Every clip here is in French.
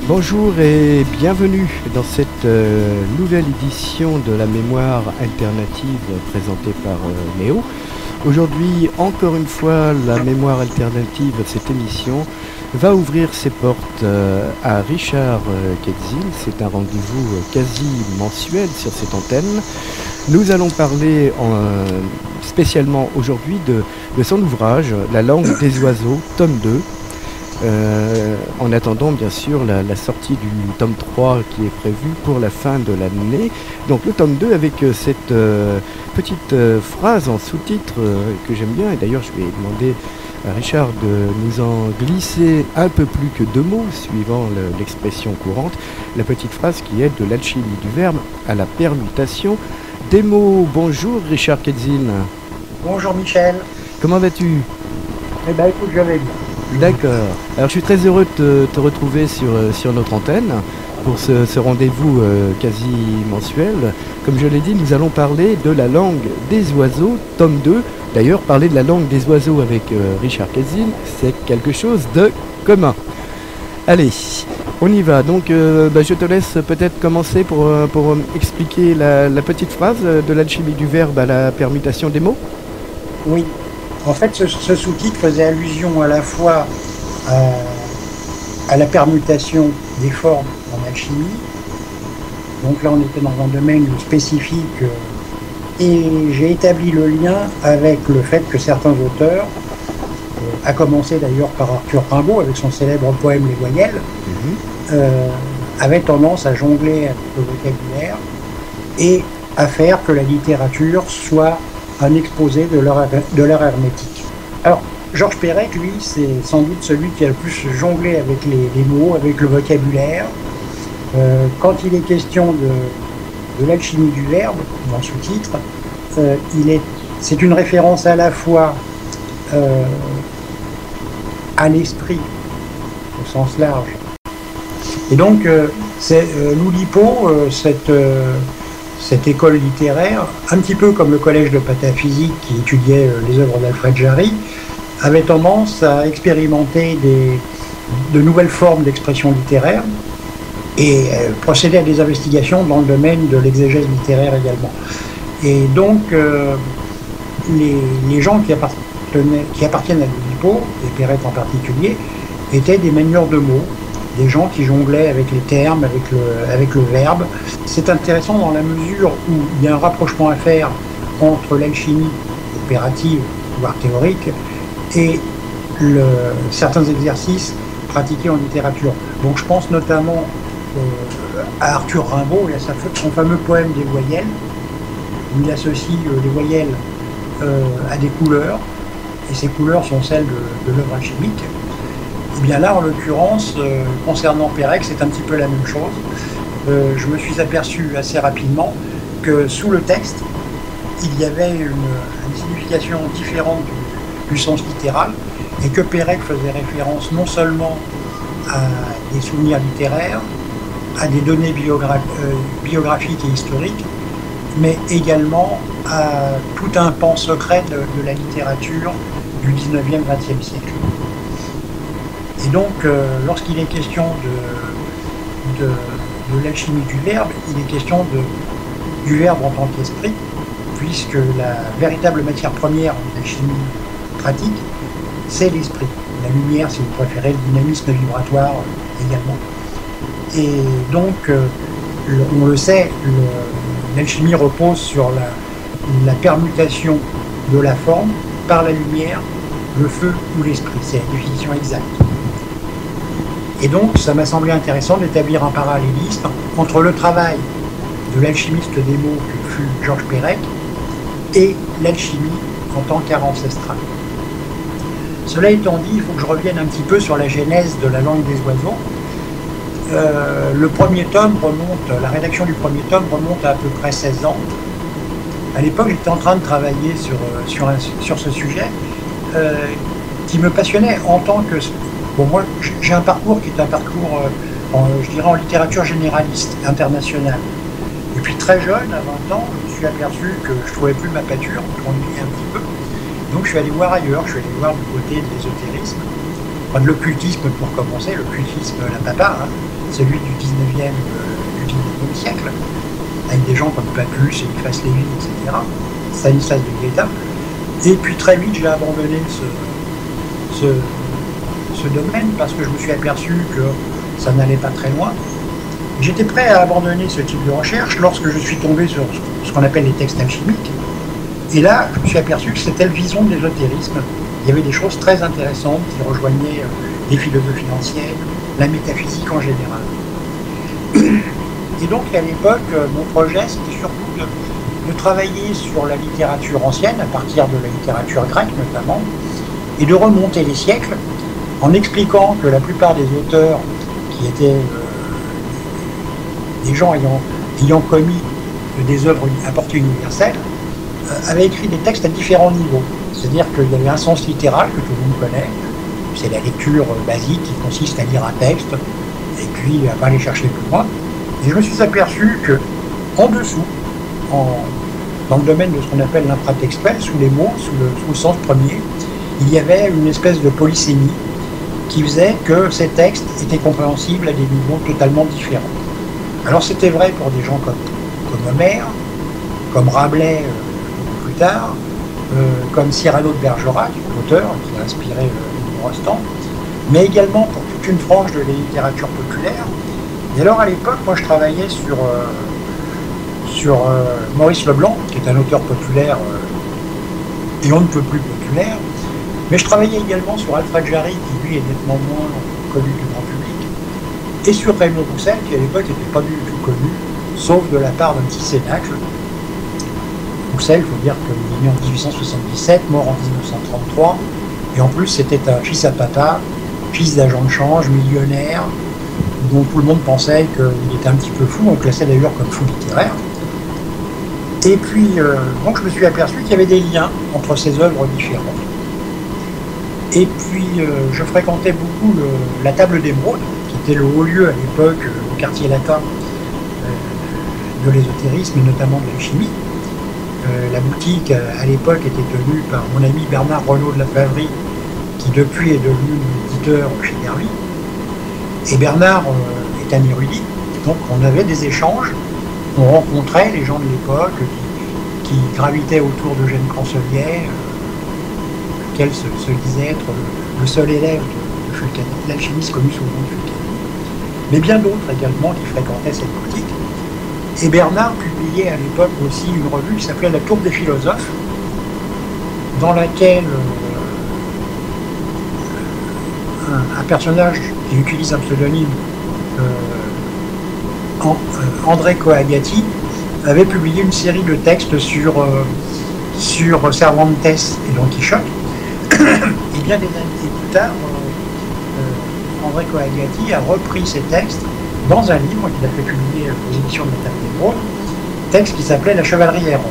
Bonjour et bienvenue dans cette nouvelle édition de la mémoire alternative présentée par Néo. Aujourd'hui, encore une fois, la mémoire alternative, cette émission, va ouvrir ses portes à Richard Quetzil. C'est un rendez-vous quasi mensuel sur cette antenne. Nous allons parler spécialement aujourd'hui de son ouvrage « La langue des oiseaux », tome 2. En attendant bien sûr la sortie du tome 3 qui est prévu pour la fin de l'année. Donc le tome 2 avec cette petite phrase en sous-titre que j'aime bien, et d'ailleurs je vais demander à Richard de nous en glisser un peu plus que 2 mots suivant l'expression courante, la petite phrase qui est de l'alchimie du verbe à la permutation des mots. Bonjour Richard Quetzil. Bonjour Michel. Comment vas-tu? Eh bien écoute, je vais bien. D'accord. Alors je suis très heureux de te retrouver sur notre antenne pour ce rendez-vous quasi mensuel. Comme je l'ai dit, nous allons parler de la langue des oiseaux, tome 2. D'ailleurs, parler de la langue des oiseaux avec Richard Quetzil, c'est quelque chose de commun. Allez, on y va. Donc je te laisse peut-être commencer pour expliquer la petite phrase de l'alchimie du verbe à la permutation des mots. Oui. En fait, ce sous-titre faisait allusion à la fois à la permutation des formes en alchimie. Donc là, on était dans un domaine spécifique et j'ai établi le lien avec le fait que certains auteurs, à commencer d'ailleurs par Arthur Rimbaud avec son célèbre poème Les Voyelles, avaient tendance à jongler avec le vocabulaire et à faire que la littérature soit un exposé de l'art hermétique. Alors, Georges Perec, lui, c'est sans doute celui qui a le plus jonglé avec les mots, avec le vocabulaire. Quand il est question de l'alchimie du verbe, dans le sous-titre, c'est une référence à la fois à l'esprit, au sens large. Et donc, c'est l'Oulipo, cette école littéraire, un petit peu comme le collège de pataphysique qui étudiait les œuvres d'Alfred Jarry, avait tendance à expérimenter de nouvelles formes d'expression littéraire et procéder à des investigations dans le domaine de l'exégèse littéraire également. Et donc, les gens qui appartiennent à l'Oulipo, et Perec en particulier, étaient des manieurs de mots, des gens qui jonglaient avec les termes, avec le verbe. C'est intéressant dans la mesure où il y a un rapprochement à faire entre l'alchimie opérative, voire théorique, et certains exercices pratiqués en littérature. Donc je pense notamment à Arthur Rimbaud et à son fameux poème des voyelles, où il associe les voyelles à des couleurs, et ces couleurs sont celles de l'œuvre alchimique. Et bien là, en l'occurrence, concernant Perec, c'est un petit peu la même chose. Je me suis aperçu assez rapidement que sous le texte, il y avait une signification différente du sens littéral, et que Perec faisait référence non seulement à des souvenirs littéraires, à des données biographiques et historiques, mais également à tout un pan secret de la littérature du 19e, 20e siècle. Et donc, lorsqu'il est question de l'alchimie du verbe, il est question du verbe en tant qu'esprit, puisque la véritable matière première de l'alchimie pratique, c'est l'esprit. La lumière, si vous préférez, le dynamisme vibratoire également. Et donc, on le sait, l'alchimie repose sur la permutation de la forme par la lumière, le feu ou l'esprit. C'est la définition exacte. Et donc, ça m'a semblé intéressant d'établir un parallélisme entre le travail de l'alchimiste des mots que fut Georges Perec et l'alchimie en tant qu'art ancestral. Cela étant dit, il faut que je revienne un petit peu sur la genèse de la langue des oiseaux. La rédaction du premier tome remonte à peu près 16 ans. À l'époque, j'étais en train de travailler sur ce sujet qui me passionnait en tant que... Bon, moi, j'ai un parcours qui est un parcours, je dirais, en littérature généraliste, internationale. Et puis très jeune, à 20 ans, je me suis aperçu que je ne trouvais plus ma pâture, je m'ennuyais un petit peu. Donc je suis allé voir ailleurs, je suis allé voir du côté de l'ésotérisme, enfin de l'occultisme pour commencer, l'occultisme la papa, hein, celui du 19e siècle, avec des gens comme Papus, Eliphas Lévy, etc., Stanislas de Gaëta. Et puis très vite, j'ai abandonné ce domaine parce que je me suis aperçu que ça n'allait pas très loin. J'étais prêt à abandonner ce type de recherche lorsque je suis tombé sur ce qu'on appelle les textes alchimiques. Et là, je me suis aperçu que c'était le vison de l'ésotérisme. Il y avait des choses très intéressantes qui rejoignaient les philosophies anciennes, la métaphysique en général. Et donc, à l'époque, mon projet, c'était surtout de travailler sur la littérature ancienne, à partir de la littérature grecque notamment, et de remonter les siècles, en expliquant que la plupart des auteurs qui étaient des gens ayant commis des œuvres à portée universelle, avaient écrit des textes à différents niveaux. C'est-à-dire qu'il y avait un sens littéral que tout le monde connaît, c'est la lecture basique qui consiste à lire un texte et puis à pas aller chercher plus loin. Et je me suis aperçu que en dessous, dans le domaine de ce qu'on appelle l'infratextuel, sous les mots, sous le sens premier, il y avait une espèce de polysémie qui faisait que ces textes étaient compréhensibles à des niveaux totalement différents. Alors c'était vrai pour des gens comme Homère, comme Rabelais beaucoup plus tard, comme Cyrano de Bergerac, l'auteur qui a inspiré le Rostand, mais également pour toute une frange de la littérature populaire. Et alors à l'époque, moi je travaillais sur Maurice Leblanc, qui est un auteur populaire et on ne peut plus populaire, mais je travaillais également sur Alfred Jarry, qui lui est nettement moins connu du grand public, et sur Raymond Roussel, qui à l'époque n'était pas du tout connu, sauf de la part d'un petit cénacle. Roussel, il faut dire qu'il est né en 1877, mort en 1933, et en plus c'était un fils à papa, fils d'agent de change, millionnaire, dont tout le monde pensait qu'il était un petit peu fou, on le classait d'ailleurs comme fou littéraire. Et puis, donc je me suis aperçu qu'il y avait des liens entre ces œuvres différentes. Et puis, je fréquentais beaucoup la Table d'Émeraude, qui était le haut lieu à l'époque, au quartier latin, de l'ésotérisme et notamment de la chimie. La boutique, à l'époque, était tenue par mon ami Bernard Renaud de la Favrie, qui depuis est devenu éditeur chez Derby. Et Bernard est un érudit, donc on avait des échanges, on rencontrait les gens de l'époque qui gravitaient autour d'Eugène Cranselier, lequel se disait être le seul élève de Fulcani, l'alchimiste connu sous le nom de Fulcani, mais bien d'autres également qui fréquentaient cette boutique. Et Bernard publiait à l'époque aussi une revue qui s'appelait La Tour des philosophes, dans laquelle un personnage qui utilise un pseudonyme, André Coagati, avait publié une série de textes sur Cervantes et Don Quichotte. Et bien des années plus tard, André Coagati a repris ces textes dans un livre qu'il a fait publier aux éditions de la Table d'Émeraude, texte qui s'appelait La chevalerie errante.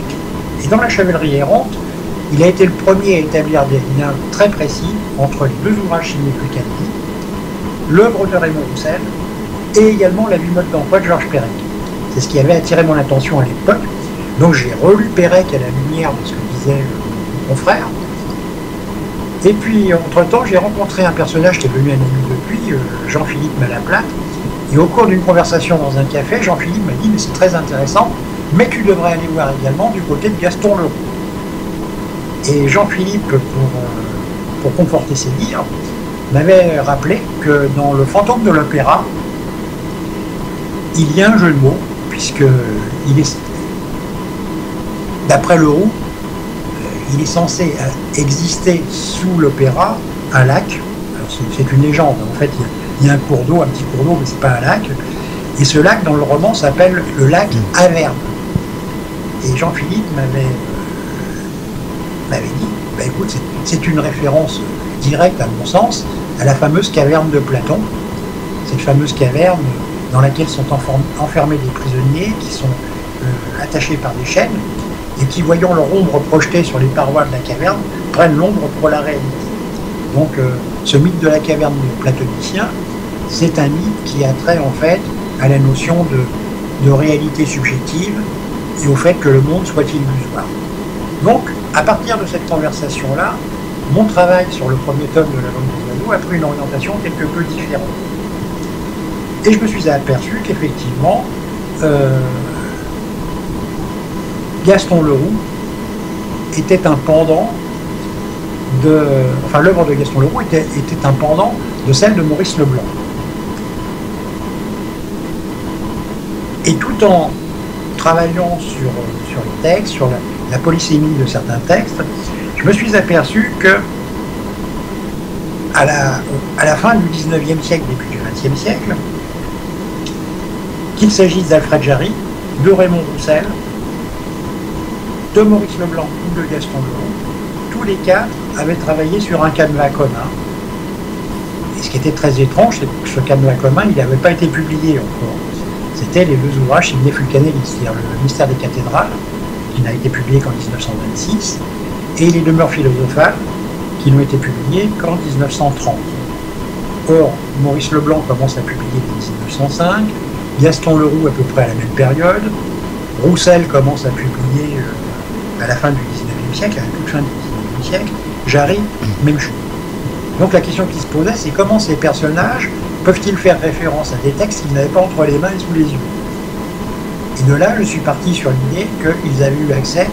Et dans La chevalerie errante, il a été le premier à établir des liens très précis entre les deux ouvrages signés Fulcani, l'œuvre de Raymond Roussel et également La vie mode d'emploi de Georges Perec. C'est ce qui avait attiré mon attention à l'époque. Donc j'ai relu Perec à la lumière de ce que disait mon frère. Et puis entre-temps, j'ai rencontré un personnage qui est devenu un ami depuis, Jean-Philippe Malaplate. Et au cours d'une conversation dans un café, Jean-Philippe m'a dit « mais c'est très intéressant, mais tu devrais aller voir également du côté de Gaston Leroux ». Et Jean-Philippe, pour conforter ses dires, m'avait rappelé que dans Le fantôme de l'opéra, il y a un jeu de mots, puisque d'après Leroux, il est censé exister sous l'opéra un lac. Alors c'est une légende, en fait il y a un cours d'eau, un petit cours d'eau, mais c'est pas un lac. Et ce lac, dans le roman, s'appelle le lac Averne. Et Jean-Philippe m'avait dit, bah écoute, c'est une référence directe, à mon sens, à la fameuse caverne de Platon. Cette fameuse caverne dans laquelle sont enfermés des prisonniers qui sont attachés par des chaînes et qui, voyant leur ombre projetée sur les parois de la caverne, prennent l'ombre pour la réalité. Donc ce mythe de la caverne platonicien, c'est un mythe qui a trait en fait à la notion de réalité subjective et au fait que le monde soit illusoire. Donc, à partir de cette conversation-là, mon travail sur le premier tome de La langue des oiseaux a pris une orientation quelque peu différente. Et je me suis aperçu qu'effectivement, Gaston Leroux était un pendant enfin l'œuvre de Gaston Leroux était un pendant de celle de Maurice Leblanc. Et tout en travaillant sur les textes, sur la polysémie de certains textes, je me suis aperçu que à la fin du 19e siècle, début du 20e siècle, qu'il s'agisse d'Alfred Jarry, de Raymond Roussel, de Maurice Leblanc ou de Gaston Leroux, tous les quatre avaient travaillé sur un canevas commun. Et ce qui était très étrange, c'est que ce canevas commun, il n'avait pas été publié encore. C'était les deux ouvrages signés Fulcanelli, c'est-à-dire le Mystère des cathédrales, qui n'a été publié qu'en 1926, et les Demeures philosophales, qui n'ont été publiées qu'en 1930. Or, Maurice Leblanc commence à publier dès 1905, Gaston Leroux à peu près à la même période, Roussel commence à publier à la fin du 19e siècle, à la toute fin du 19e siècle, Jarry, même chose. Donc la question qui se posait, c'est comment ces personnages peuvent-ils faire référence à des textes qu'ils n'avaient pas entre les mains et sous les yeux? Et de là, je suis parti sur l'idée qu'ils avaient eu accès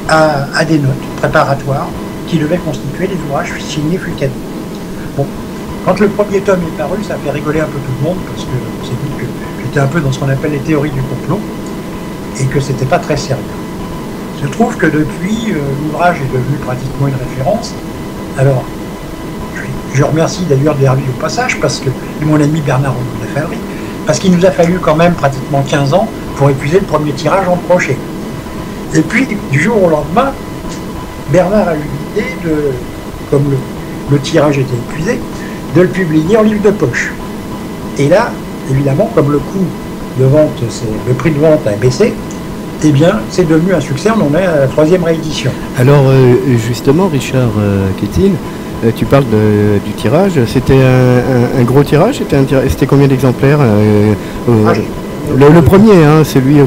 à des notes préparatoires qui devaient constituer les ouvrages signés Fulcanelli. Bon, quand le premier tome est paru, ça fait rigoler un peu tout le monde, parce que c'est dit que j'étais un peu dans ce qu'on appelle les théories du complot, et que c'était pas très sérieux. Je trouve que depuis, l'ouvrage est devenu pratiquement une référence. Alors, je remercie d'ailleurs Derby au passage, parce que, et mon ami Bernard Renaud de la Favrie, parce qu'il nous a fallu quand même pratiquement 15 ans pour épuiser le premier tirage en crochet. Et puis, du jour au lendemain, Bernard a eu l'idée de, comme le tirage était épuisé, de le publier en livre de poche. Et là, évidemment, comme le coût de vente, le prix de vente a baissé, eh bien, c'est devenu un succès, on en est à la 3e réédition. Alors, justement, Richard Quétine, tu parles du tirage, c'était un gros tirage, c'était combien d'exemplaires le premier, hein, celui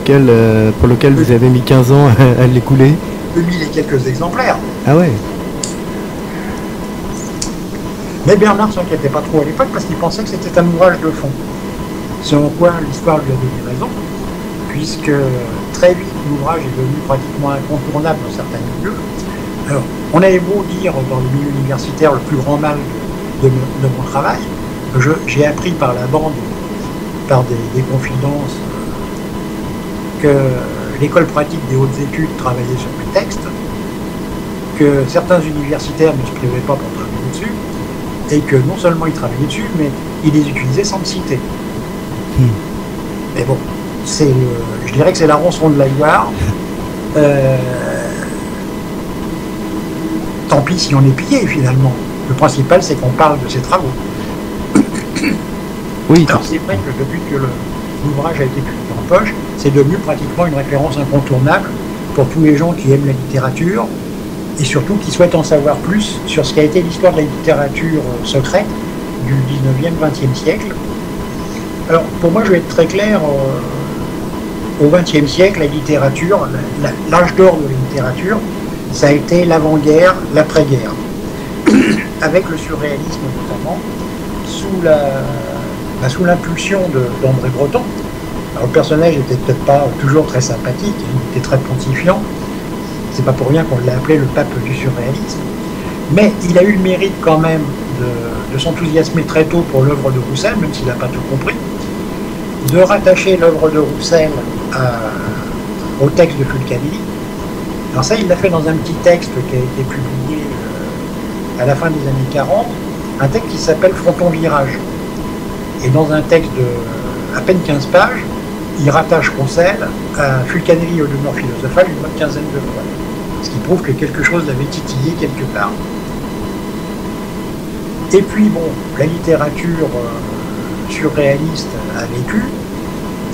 pour lequel vous avez mis 15 ans à l'écouler. 2000 et quelques exemplaires. Ah ouais. Mais Bernard ne s'inquiétait pas trop à l'époque parce qu'il pensait que c'était un ouvrage de fond. Selon quoi l'histoire lui a donné raison, puisque très vite l'ouvrage est devenu pratiquement incontournable dans certains milieux. Alors, on avait beau dire dans le milieu universitaire le plus grand mal de mon travail, j'ai appris par la bande, par des confidences, que l'école pratique des hautes études travaillait sur mes textes, que certains universitaires ne se privaient pas pour travailler dessus, et que non seulement ils travaillaient dessus, mais ils les utilisaient sans me citer. Mais bon, je dirais que c'est la rançon de la gloire. Tant pis si on est pillé finalement. Le principal, c'est qu'on parle de ses travaux. Oui. Alors c'est vrai que depuis que l'ouvrage a été publié en poche, c'est devenu pratiquement une référence incontournable pour tous les gens qui aiment la littérature et surtout qui souhaitent en savoir plus sur ce qu'a été l'histoire de la littérature secrète du 19e, 20e siècle. Alors pour moi, je vais être très clair, au 20e siècle, la littérature, l'âge d'or de la littérature, ça a été l'avant-guerre, l'après-guerre, avec le surréalisme notamment, sous l'impulsion d'André Breton. Alors, le personnage n'était peut-être pas toujours très sympathique, il était très pontifiant, c'est pas pour rien qu'on l'a appelé le pape du surréalisme, mais il a eu le mérite quand même de s'enthousiasmer très tôt pour l'œuvre de Roussel, même s'il n'a pas tout compris, de rattacher l'œuvre de Roussel au texte de Fulcanelli. Alors ça, il l'a fait dans un petit texte qui a été publié à la fin des années 40, un texte qui s'appelle Fronton Virage. Et dans un texte de à peine 15 pages, il rattache Roussel à Fulcanelli aux Demeures philosophales une bonne quinzaine de fois. Ce qui prouve que quelque chose l'avait titillé quelque part. Et puis bon, la littérature surréaliste a vécu,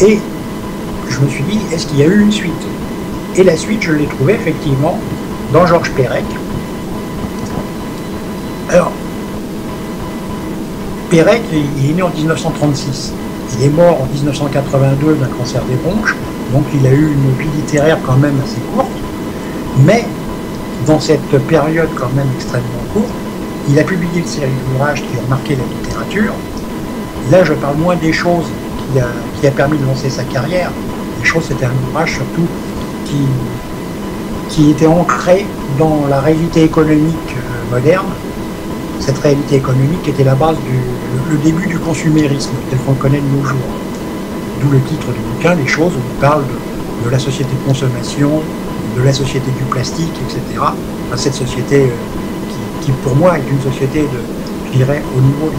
et je me suis dit, est-ce qu'il y a eu une suite? Et la suite, je l'ai trouvée effectivement dans Georges Perec. Alors, Perec, il est né en 1936. Il est mort en 1982 d'un cancer des bronches, donc il a eu une vie littéraire quand même assez courte. Mais, dans cette période quand même extrêmement courte, il a publié une série d'ouvrages qui ont marqué la littérature. Et là, je parle moins des choses qui a permis de lancer sa carrière. Les choses, c'était un ouvrage surtout qui était ancré dans la réalité économique moderne, cette réalité économique qui était la base le début du consumérisme tel qu'on le connaît de nos jours. D'où le titre du bouquin, Les choses, où on parle de la société de consommation, de la société du plastique, etc. Enfin, cette société qui, pour moi, est une société je dirais, au niveau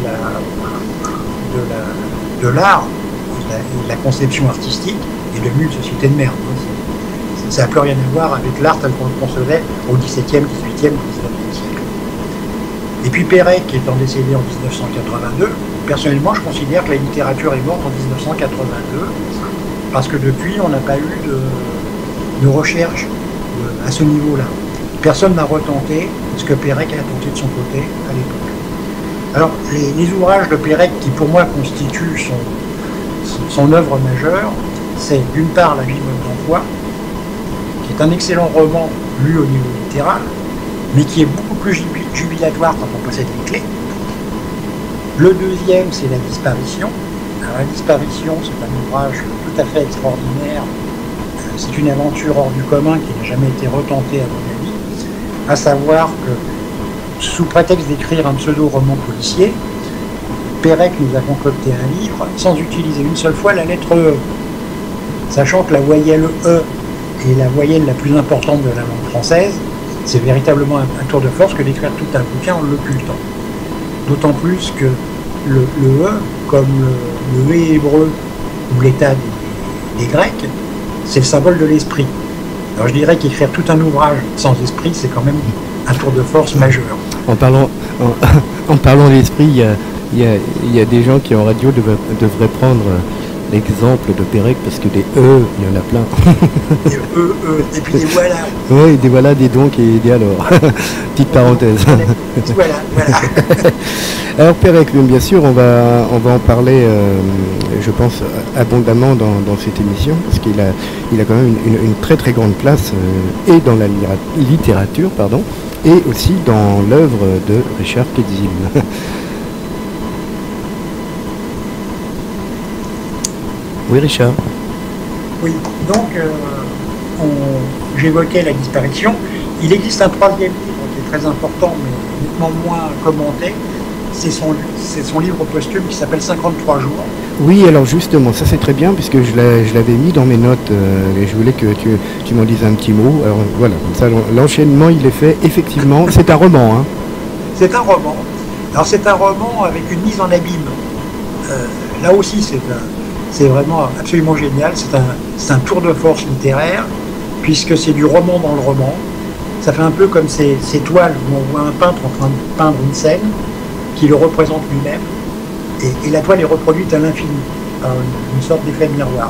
de l'art, de la conception artistique, est devenue une société de merde. Ça n'a plus rien à voir avec l'art tel qu'on le concevait au XVIIe, XVIIIe, XIXe siècle. Et puis Perec étant décédé en 1982, personnellement, je considère que la littérature est morte en 1982, parce que depuis, on n'a pas eu de recherche à ce niveau-là. Personne n'a retenté ce que Perec a tenté de son côté à l'époque. Alors, les ouvrages de Perec qui, pour moi, constituent son œuvre majeure, c'est d'une part La vie mode d'emploi, qui est un excellent roman lu au niveau littéral, mais qui est beaucoup plus jubilatoire quand on possède les clés. Le deuxième, c'est La disparition. Alors, La disparition, c'est un ouvrage tout à fait extraordinaire. C'est une aventure hors du commun qui n'a jamais été retentée à mon avis, à savoir que, sous prétexte d'écrire un pseudo-roman policier, Perec nous a concocté un livre sans utiliser une seule fois la lettre E. Sachant que la voyelle E est la voyelle la plus importante de la langue française, c'est véritablement un tour de force que d'écrire tout un bouquin en l'occultant. D'autant plus que le E, comme le E hébreu ou l'état des Grecs, c'est le symbole de l'esprit. Alors je dirais qu'écrire tout un ouvrage sans esprit, c'est quand même un tour de force majeur. En parlant d'esprit, il y a des gens qui en radio devraient prendre l'exemple de Perec, parce que des E, il y en a plein. Des et puis des voilà. Oui, des voilà, des donc et des alors. Petite parenthèse. Voilà. Alors Perec, bien sûr, on va en parler, je pense, abondamment dans cette émission, parce qu'il a quand même une très très grande place, et dans la littérature, pardon, et aussi dans l'œuvre de Richard Quetzil. Oui, Richard. Oui, donc j'évoquais La disparition. Il existe un troisième livre qui est très important, mais nettement moins commenté. C'est son livre posthume qui s'appelle 53 jours. Oui, alors justement, ça c'est très bien, puisque je l'avais mis dans mes notes, et je voulais que tu m'en dises un petit mot. Alors voilà, comme ça l'enchaînement il est fait. Effectivement, c'est un roman. Hein. C'est un roman. Alors c'est un roman avec une mise en abîme. Là aussi, c'est vraiment absolument génial. C'est un tour de force littéraire, puisque c'est du roman dans le roman. Ça fait un peu comme ces toiles où on voit un peintre en train de peindre une scène qui le représente lui-même, et la toile est reproduite à l'infini, par une sorte d'effet miroir.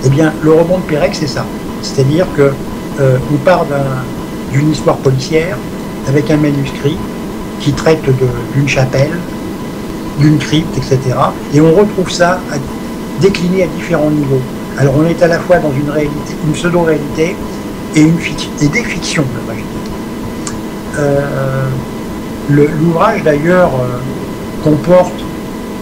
Eh bien, le roman de Perec, c'est ça. C'est-à-dire que on part d'une histoire policière avec un manuscrit qui traite d'une chapelle, d'une crypte, etc. Et on retrouve ça décliné à différents niveaux. Alors on est à la fois dans une réalité, une pseudo-réalité et des fictions, l'ouvrage d'ailleurs comporte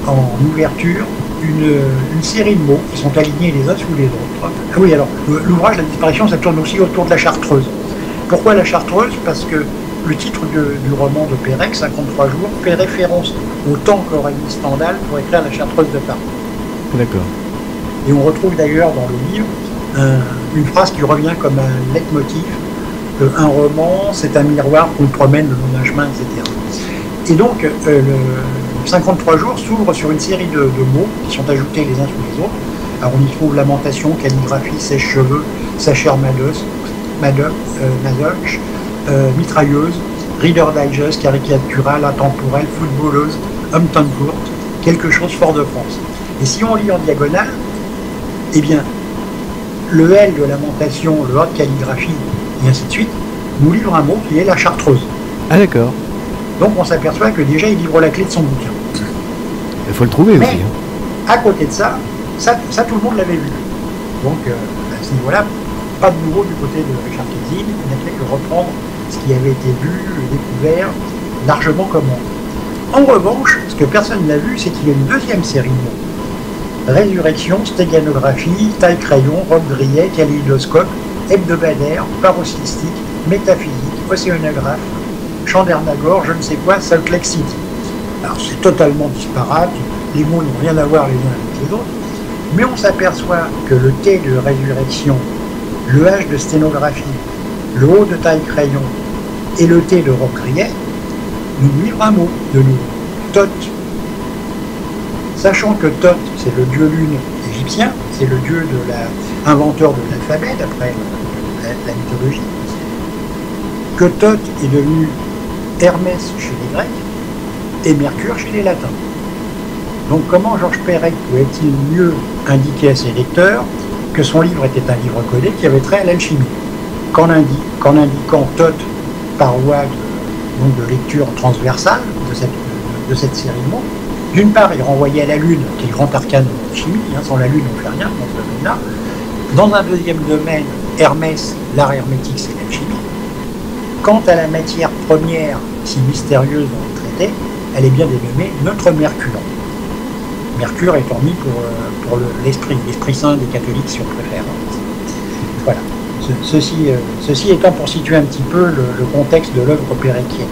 en ouverture une série de mots qui sont alignés les uns sous les autres. Ah oui, alors l'ouvrage La disparition, ça tourne aussi autour de la Chartreuse. Pourquoi la Chartreuse? Parce que le titre du roman de Perec, 53 jours, fait référence au temps qu'aurait mis Stendhal pour écrire La Chartreuse de Paris. D'accord. Et on retrouve d'ailleurs dans le livre une phrase qui revient comme un leitmotiv. Un roman, c'est un miroir qu'on promène le long d'un chemin, etc. Et donc, le 53 jours s'ouvre sur une série de mots qui sont ajoutés les uns sous les autres. Alors on y trouve lamentation, calligraphie, sèche-cheveux, sacher madoc, mitrailleuse, reader digest, caricatural, intemporel, footballeuse, homme temps courte, quelque chose fort de France. Et si on lit en diagonale, eh bien, le L de lamentation, le A de calligraphie, et ainsi de suite, nous livre un mot qui est la Chartreuse. Ah d'accord. Donc on s'aperçoit que déjà il livre la clé de son bouquin. Il faut le trouver Mais, aussi. Hein. À côté de ça tout le monde l'avait vu. Donc à ce niveau-là, pas de nouveau du côté de Richard Quetzil, il n'a fait que reprendre ce qui avait été vu, découvert, largement comme on. En revanche, ce que personne n'a vu, c'est qu'il y a une deuxième série de mots. Résurrection, stéganographie, taille-crayon, robe-grillet, kaléidoscope, hebdomadaire, paroxystique, métaphysique, océanographe, champ d'Ernagor, je ne sais quoi, Salt Lake City. Alors c'est totalement disparate, les mots n'ont rien à voir les uns avec les autres, mais on s'aperçoit que le T de résurrection, le H de sténographie, le O de taille-crayon et le T de robe-grillet nous livrent un mot de nouveau, Thoth. Sachant que Thoth, c'est le dieu lune égyptien, c'est le dieu inventeur de l'alphabet, d'après la mythologie, que Thoth est devenu Hermès chez les Grecs et Mercure chez les Latins. Donc comment Georges Perec pouvait-il mieux indiquer à ses lecteurs que son livre était un livre codé qui avait trait à l'alchimie, qu'en indiquant Thoth par voie de lecture transversale de cette série de mots. D'une part, il renvoyait à la Lune, qui est le grand arcane de l'alchimie, sans la Lune on ne fait rien dans ce domaine-là. Dans un deuxième domaine, Hermès, l'art hermétique, c'est l'alchimie. Quant à la matière première, si mystérieuse dans le traité, elle est bien dénommée notre Mercure. Mercure étant mis pour l'esprit saint des catholiques si on préfère. Voilà. Ceci étant pour situer un petit peu le contexte de l'œuvre péréquienne.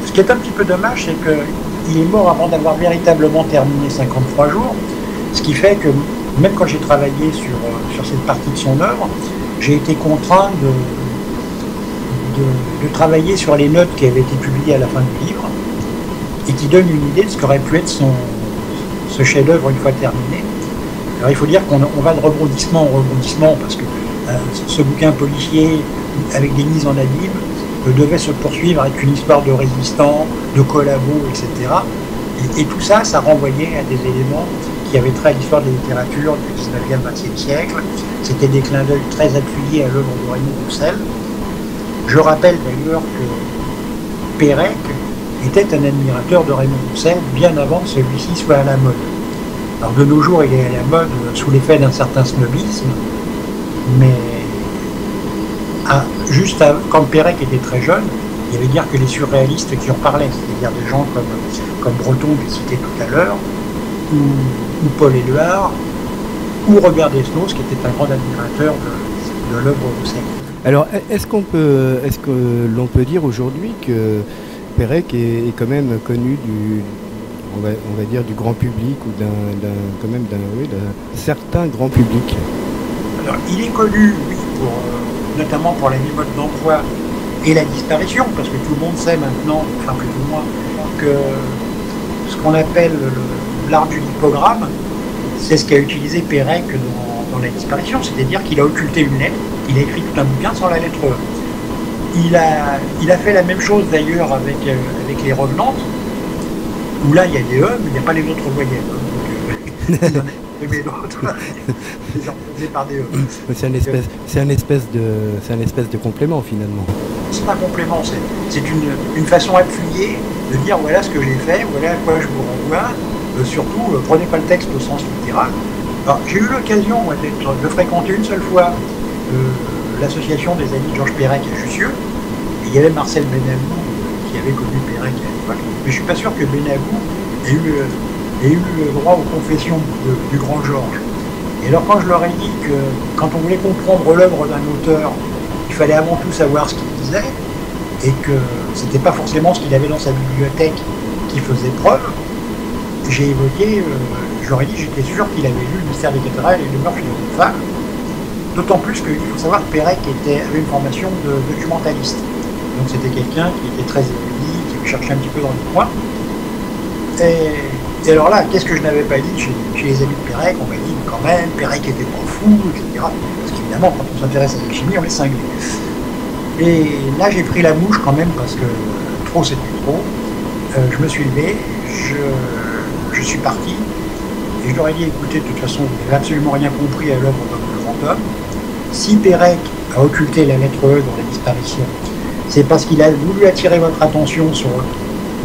Ce qui est un petit peu dommage, c'est qu'il est mort avant d'avoir véritablement terminé 53 jours, ce qui fait que même quand j'ai travaillé sur cette partie de son œuvre, j'ai été contraint de travailler sur les notes qui avaient été publiées à la fin du livre et qui donnent une idée de ce qu'aurait pu être ce chef-d'œuvre une fois terminé. Alors il faut dire qu'on va de rebondissement en rebondissement parce que ce bouquin policier avec des mises en abîme devait se poursuivre avec une histoire de résistants, de collabos, etc. Et tout ça, ça renvoyait à des éléments qui avaient trait à l'histoire de la littérature du 19e, 20e siècle. C'était des clins d'œil très appuyés à l'œuvre de Raymond Roussel. Je rappelle d'ailleurs que Perec était un admirateur de Raymond Roussel bien avant que celui-ci soit à la mode. Alors de nos jours, il est à la mode sous l'effet d'un certain snobisme, mais quand Perec était très jeune, il y avait dire que les surréalistes qui en parlaient, c'est-à-dire des gens comme Breton, que j'ai cité tout à l'heure, ou Paul Éluard, ou Robert Desnos, qui était un grand admirateur de l'œuvre Roussel. Alors, est-ce que l'on peut dire aujourd'hui que Perec est quand même connu on va dire du grand public ou d'un certain grand public? Alors, il est connu, oui, notamment pour la mode d'emploi et la disparition, parce que tout le monde sait maintenant, enfin plus ou moins, que ce qu'on appelle l'art du lipogramme, c'est ce qu'a utilisé Perec dans la disparition, c'est-à-dire qu'il a occulté une lettre, il a écrit tout un bouquin sans la lettre E. Il a fait la même chose d'ailleurs avec les revenantes, où là il y a des E, mais il n'y a pas les autres voyelles. Donc, il y en a mais d'autres, les remplacés par des E. C'est un espèce de complément finalement. C'est pas un complément, c'est une façon appuyée de dire voilà ce que j'ai fait, voilà à quoi je vous renvoie. Surtout, prenez pas le texte au sens littéral. Alors, j'ai eu l'occasion de fréquenter une seule fois l'association des amis de Georges Perec à Jussieu. Et il y avait Marcel Benabou qui avait connu Perec à l'époque. Mais je suis pas sûr que Benabou ait eu le droit aux confessions du grand Georges. Et alors quand je leur ai dit que quand on voulait comprendre l'œuvre d'un auteur, il fallait avant tout savoir ce qu'il disait, et que c'était pas forcément ce qu'il avait dans sa bibliothèque qui faisait preuve, j'ai évoqué, je leur ai dit j'étais sûr qu'il avait lu le mystère des cathédrales et les mœurs philosophales, d'autant plus qu'il faut savoir que Perec avait une formation de documentaliste. Donc c'était quelqu'un qui était très érudit, qui cherchait un petit peu dans le coin. Et alors là, qu'est-ce que je n'avais pas dit chez les amis de Perec? On m'a dit quand même, Perec était pas fou, etc. Parce qu'évidemment, quand on s'intéresse à la chimie, on est cinglé. Et là, j'ai pris la mouche quand même parce que trop c'était trop. Je me suis levé, je suis parti, et je leur ai dit écoutez, de toute façon, vous n'avez absolument rien compris à l'œuvre de grand homme. Si Perec a occulté la lettre E dans la disparition, c'est parce qu'il a voulu attirer votre attention sur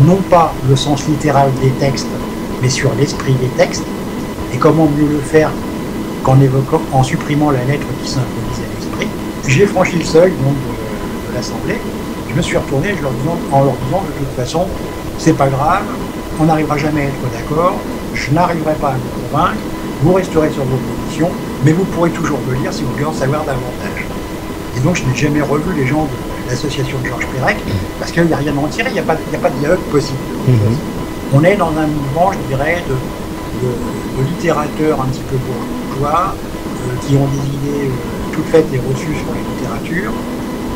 non pas le sens littéral des textes, mais sur l'esprit des textes. Et comment mieux le faire qu'en supprimant la lettre qui symbolise l'esprit. J'ai franchi le seuil donc, de l'Assemblée. Je me suis retourné en leur disant de toute façon, c'est pas grave, on n'arrivera jamais à être d'accord, je n'arriverai pas à vous convaincre, vous resterez sur vos positions, mais vous pourrez toujours me lire si vous voulez en savoir davantage. Et donc je n'ai jamais revu les gens de l'association de Georges Perec, parce qu'il n'y a rien à en tirer, il n'y a pas de dialogue possible. On est dans un mouvement, je dirais, de littérateurs un petit peu bourgeois, qui ont des idées toutes faites et reçues sur la littérature,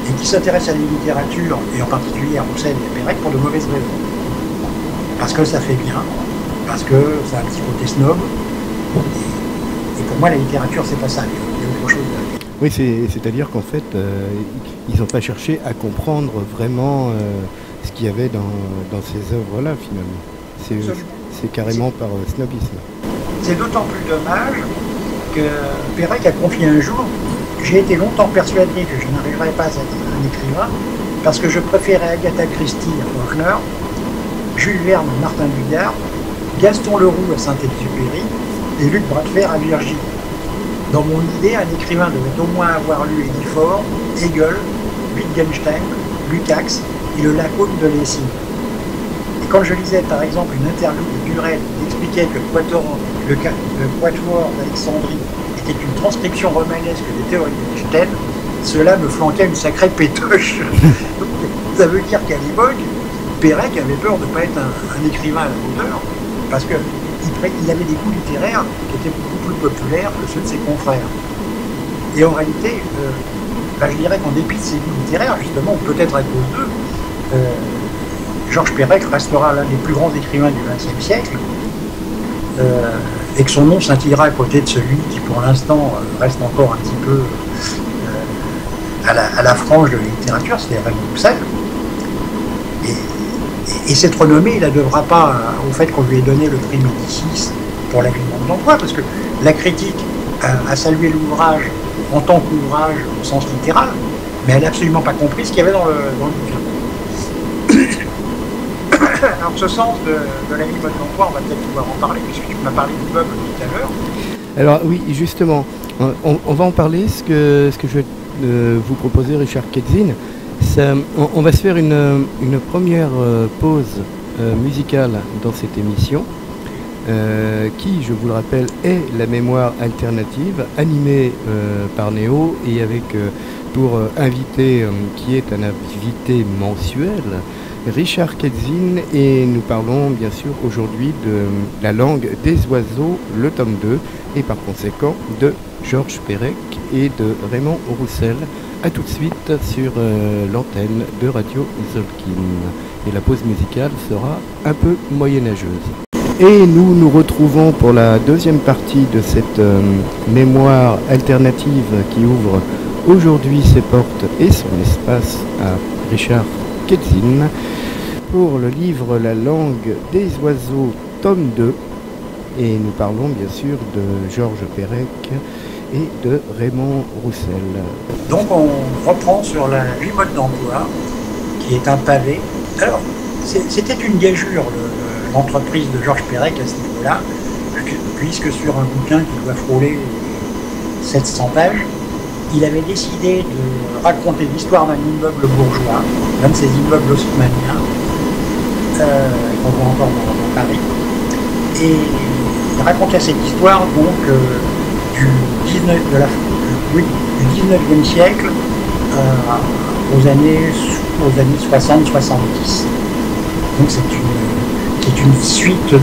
et qui s'intéressent à la littérature, et en particulier à Roussel et à Perec, pour de mauvaises raisons. Parce que ça fait bien, parce que ça a un petit côté snob, et pour moi la littérature c'est pas ça, il y a autre chose derrière. Oui, c'est-à-dire qu'en fait, ils n'ont pas cherché à comprendre vraiment ce qu'il y avait dans ces œuvres-là, finalement. C'est carrément par snobisme. C'est d'autant plus dommage que Perec a confié un jour, j'ai été longtemps persuadé que je n'arriverais pas à être un écrivain, parce que je préférais Agatha Christie à Faulkner, Jules Verne à Martin Dugard, Gaston Leroux à Saint-Exupéry et Luc Bradfer à Virginie. Dans mon idée, un écrivain devait au moins avoir lu Édith Faure, Hegel, Wittgenstein, Lukács et le Lacaune de Lessing. Et quand je lisais par exemple une interview de Durel qui expliquait que le Quatuor d'Alexandrie était une transcription romanesque des théories d'Einstein, cela me flanquait une sacrée pétoche. Ça veut dire qu'à l'époque, Perec avait peur de ne pas être un écrivain à la hauteur, parce qu'il avait des goûts littéraires qui étaient beaucoup plus populaires que ceux de ses confrères. Et en réalité, je dirais qu'en dépit de ses goûts littéraires, justement, peut-être à cause d'eux, Georges Perec restera l'un des plus grands écrivains du XXe siècle, et que son nom scintillera à côté de celui qui, pour l'instant, reste encore un petit peu à la frange de la littérature, c'est-à-dire Raymond Roussel. Et cette renommée, il ne la devra pas au fait qu'on lui ait donné le prix Médicis pour l'habillement de l'emploi, parce que la critique a salué l'ouvrage en tant qu'ouvrage au sens littéral, mais elle n'a absolument pas compris ce qu'il y avait dans le bouquin. Alors ce sens de l'habillement de l'emploi, on va peut-être pouvoir en parler, puisque tu m'as parlé du meuble tout à l'heure. Alors oui, justement, on va en parler, ce que je vais vous proposer, Richard Ketzin. On va se faire une première pause musicale dans cette émission, qui, je vous le rappelle, est la mémoire alternative, animée par Néo, et avec pour invité, qui est un invité mensuel, Richard Ketzin, et nous parlons bien sûr aujourd'hui de La langue des oiseaux, le tome 2, et par conséquent de Georges Perec et de Raymond Roussel. A tout de suite sur l'antenne de Radio Zolkin. Et la pause musicale sera un peu moyenâgeuse. Et nous nous retrouvons pour la deuxième partie de cette mémoire alternative qui ouvre aujourd'hui ses portes et son espace à Richard Ketzin pour le livre La langue des oiseaux, tome 2. Et nous parlons bien sûr de Georges Perec et de Raymond Roussel. Donc on reprend sur la mode d'emploi, qui est un pavé. Alors, c'était une gageure, l'entreprise de Georges Perec à ce niveau-là, puisque sur un bouquin qui doit frôler 700 pages, il avait décidé de raconter l'histoire d'un immeuble bourgeois, l'un de ces immeubles haussmanniens, qu'on voit encore dans Paris. Et il racontait cette histoire donc du 19e siècle aux années 60-70. Donc c'est une suite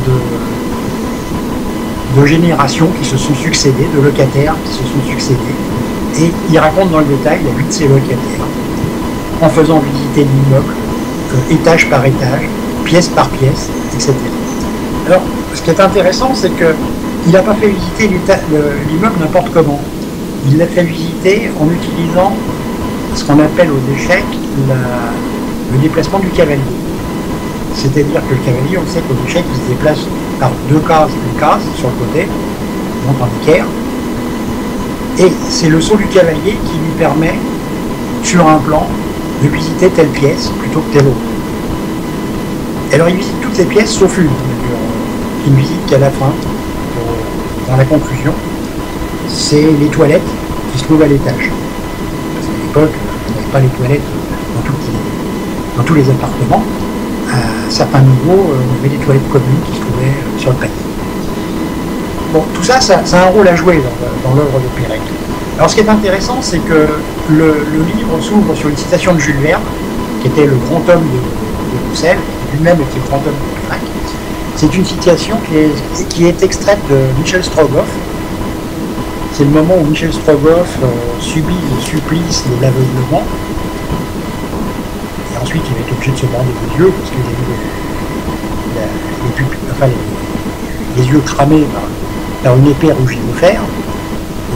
de générations qui se sont succédées, de locataires qui se sont succédés. Et il raconte dans le détail la vie de ces locataires, en faisant visiter l'immeuble, étage par étage, pièce par pièce, etc. Alors, ce qui est intéressant, c'est qu'il n'a pas fait visiter l'immeuble n'importe comment. Il l'a fait visiter en utilisant ce qu'on appelle aux échecs le déplacement du cavalier. C'est-à-dire que le cavalier, on sait qu'aux échecs, il se déplace par une case sur le côté, donc en équerre. Et c'est le saut du cavalier qui lui permet, sur un plan, de visiter telle pièce plutôt que telle autre. Alors il visite toutes ces pièces sauf une, qu'il ne visite qu'à la fin, dans la conclusion. C'est les toilettes qui se trouvent à l'étage. Parce qu'à l'époque, il n'y avait pas les toilettes dans tous les appartements. à certains niveaux, il y avait des toilettes communes qui se trouvaient sur le panier. Bon, tout ça, ça a un rôle à jouer dans l'œuvre de Pérec. Alors ce qui est intéressant, c'est que le livre s'ouvre sur une citation de Jules Verne, qui était le grand homme de Bruxelles, lui-même était le grand homme de Pérec. C'est une citation qui est extraite de Michel Strogoff. C'est le moment où Michel Strogoff subit le supplice de l'aveuglement. Et ensuite, il va être obligé de se bander les yeux, parce qu'il a eu les yeux cramés par une épée rougie de fer.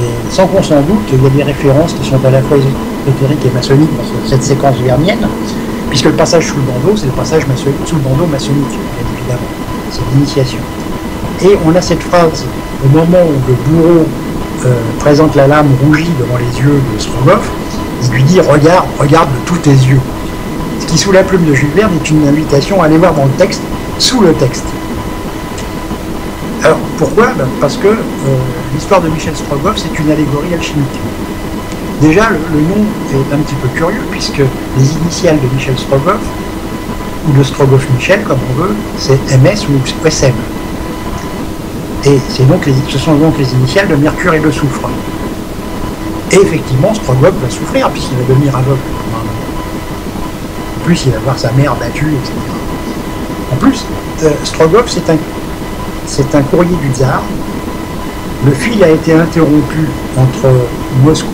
Et sans qu'on s'en doute, il y a des références qui sont à la fois ésotériques et maçonniques dans cette séquence vernienne, puisque le passage sous le bandeau, c'est le passage sous le bandeau maçonnique, bien évidemment. C'est l'initiation. Et on a cette phrase, au moment où le bourreau présente la lame rougie devant les yeux de Strogoff, il lui dit « Regarde de tous tes yeux ». Ce qui, sous la plume de Jules Verne, est une invitation à aller voir dans le texte, sous le texte. Alors, pourquoi ? Parce que l'histoire de Michel Strogoff, c'est une allégorie alchimique. Déjà, le nom est un petit peu curieux, puisque les initiales de Michel Strogoff, ou de Strogoff Michel, comme on veut, c'est MS ou SM. Et ce sont donc les initiales de Mercure et de Soufre. Et effectivement, Strogoff va souffrir, puisqu'il va devenir aveugle. En plus, il va voir sa mère battue, etc. En plus, Strogoff, c'est un courrier du tsar. Le fil a été interrompu entre Moscou,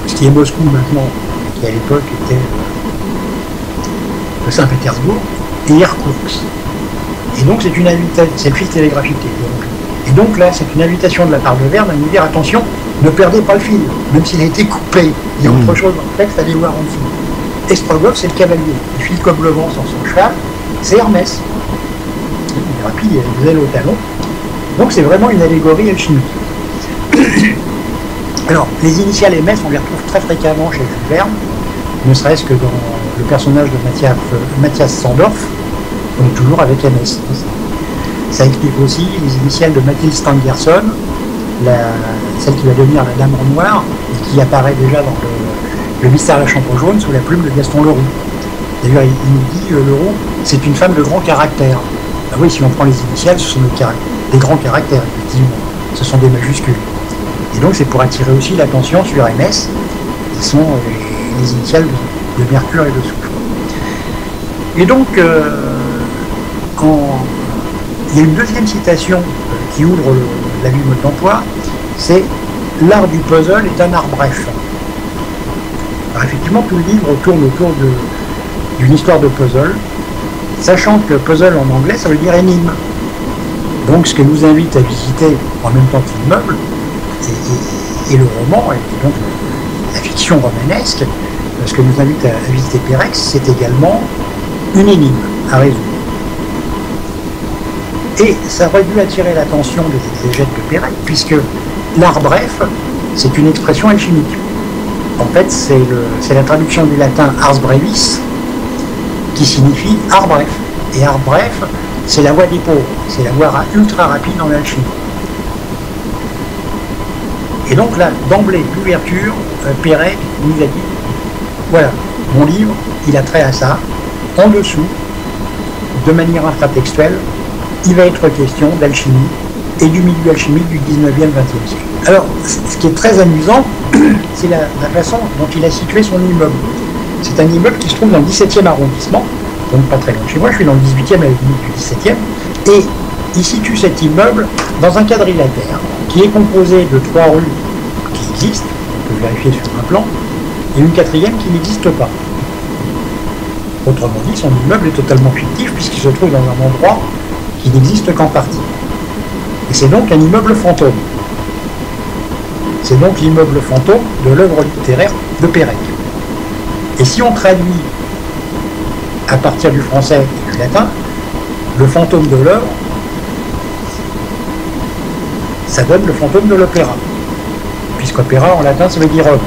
ce qui est Moscou maintenant, qui à l'époque était Saint-Pétersbourg, et Irkoutsk. Et donc c'est une invitation, c'est le fil télégraphique qui est interrompu. Et donc là, c'est une invitation de la part de Verne à nous dire attention, ne perdez pas le fil, même s'il a été coupé. Il y a autre chose dans le texte, allez voir en dessous. Et Strogoff, c'est le cavalier. Il file comme le vent sur son cheval, c'est Hermès. Il est rapide, il a des ailes au talon. Donc c'est vraiment une allégorie alchimique. Alors, les initiales MS, on les retrouve très fréquemment chez Jules Verne, ne serait-ce que dans le personnage de Mathias Sandorf, on est toujours avec MS. Ça explique aussi les initiales de Mathilde Stangerson, celle qui va devenir la Dame en Noir, et qui apparaît déjà dans le Mystère à la Chambre jaune sous la plume de Gaston Leroux. D'ailleurs, il nous dit, Leroux, c'est une femme de grand caractère. Ah oui, si on prend les initiales, ce sont des grands caractères, effectivement. Ce sont des majuscules. Et donc, c'est pour attirer aussi l'attention sur MS, qui sont les initiales de Mercure et de Soufre. Et donc, il y a une deuxième citation qui ouvre la vie mode d'emploi, c'est « L'art du puzzle est un art bref ». Alors effectivement, tout le livre tourne autour d'une histoire de puzzle, sachant que puzzle en anglais, ça veut dire énigme. Donc ce que nous invite à visiter en même temps que l'immeuble, et le roman, et donc la fiction romanesque, ce que nous invite à visiter Pérec, c'est également une énigme à résoudre. Et ça aurait dû attirer l'attention des exégètes de Pérec, puisque l'art bref, c'est une expression alchimique. En fait, c'est la traduction du latin ars brevis, qui signifie art bref. Et art bref, c'est la voie des pauvres, c'est la voie ultra rapide en alchimie. Et donc là, d'emblée, l'ouverture, Pérec nous a dit, voilà, mon livre, il a trait à ça. En dessous, de manière infratextuelle, il va être question d'alchimie et du milieu alchimique du 19e, 20e siècle. Alors, ce qui est très amusant, c'est la façon dont il a situé son immeuble. C'est un immeuble qui se trouve dans le 17e arrondissement, donc pas très loin de chez moi, je suis dans le 18e à la limite du 17e, et il situe cet immeuble dans un quadrilatère qui est composé de 3 rues qui existent, on peut vérifier sur un plan, et une quatrième qui n'existe pas. Autrement dit, son immeuble est totalement fictif puisqu'il se trouve dans un endroit qui n'existe qu'en partie. Et c'est donc un immeuble fantôme. C'est donc l'immeuble fantôme de l'œuvre littéraire de Pérec. Et si on traduit à partir du français et du latin, le fantôme de l'œuvre, ça donne le fantôme de l'opéra. Puisqu'opéra en latin ça veut dire œuvre.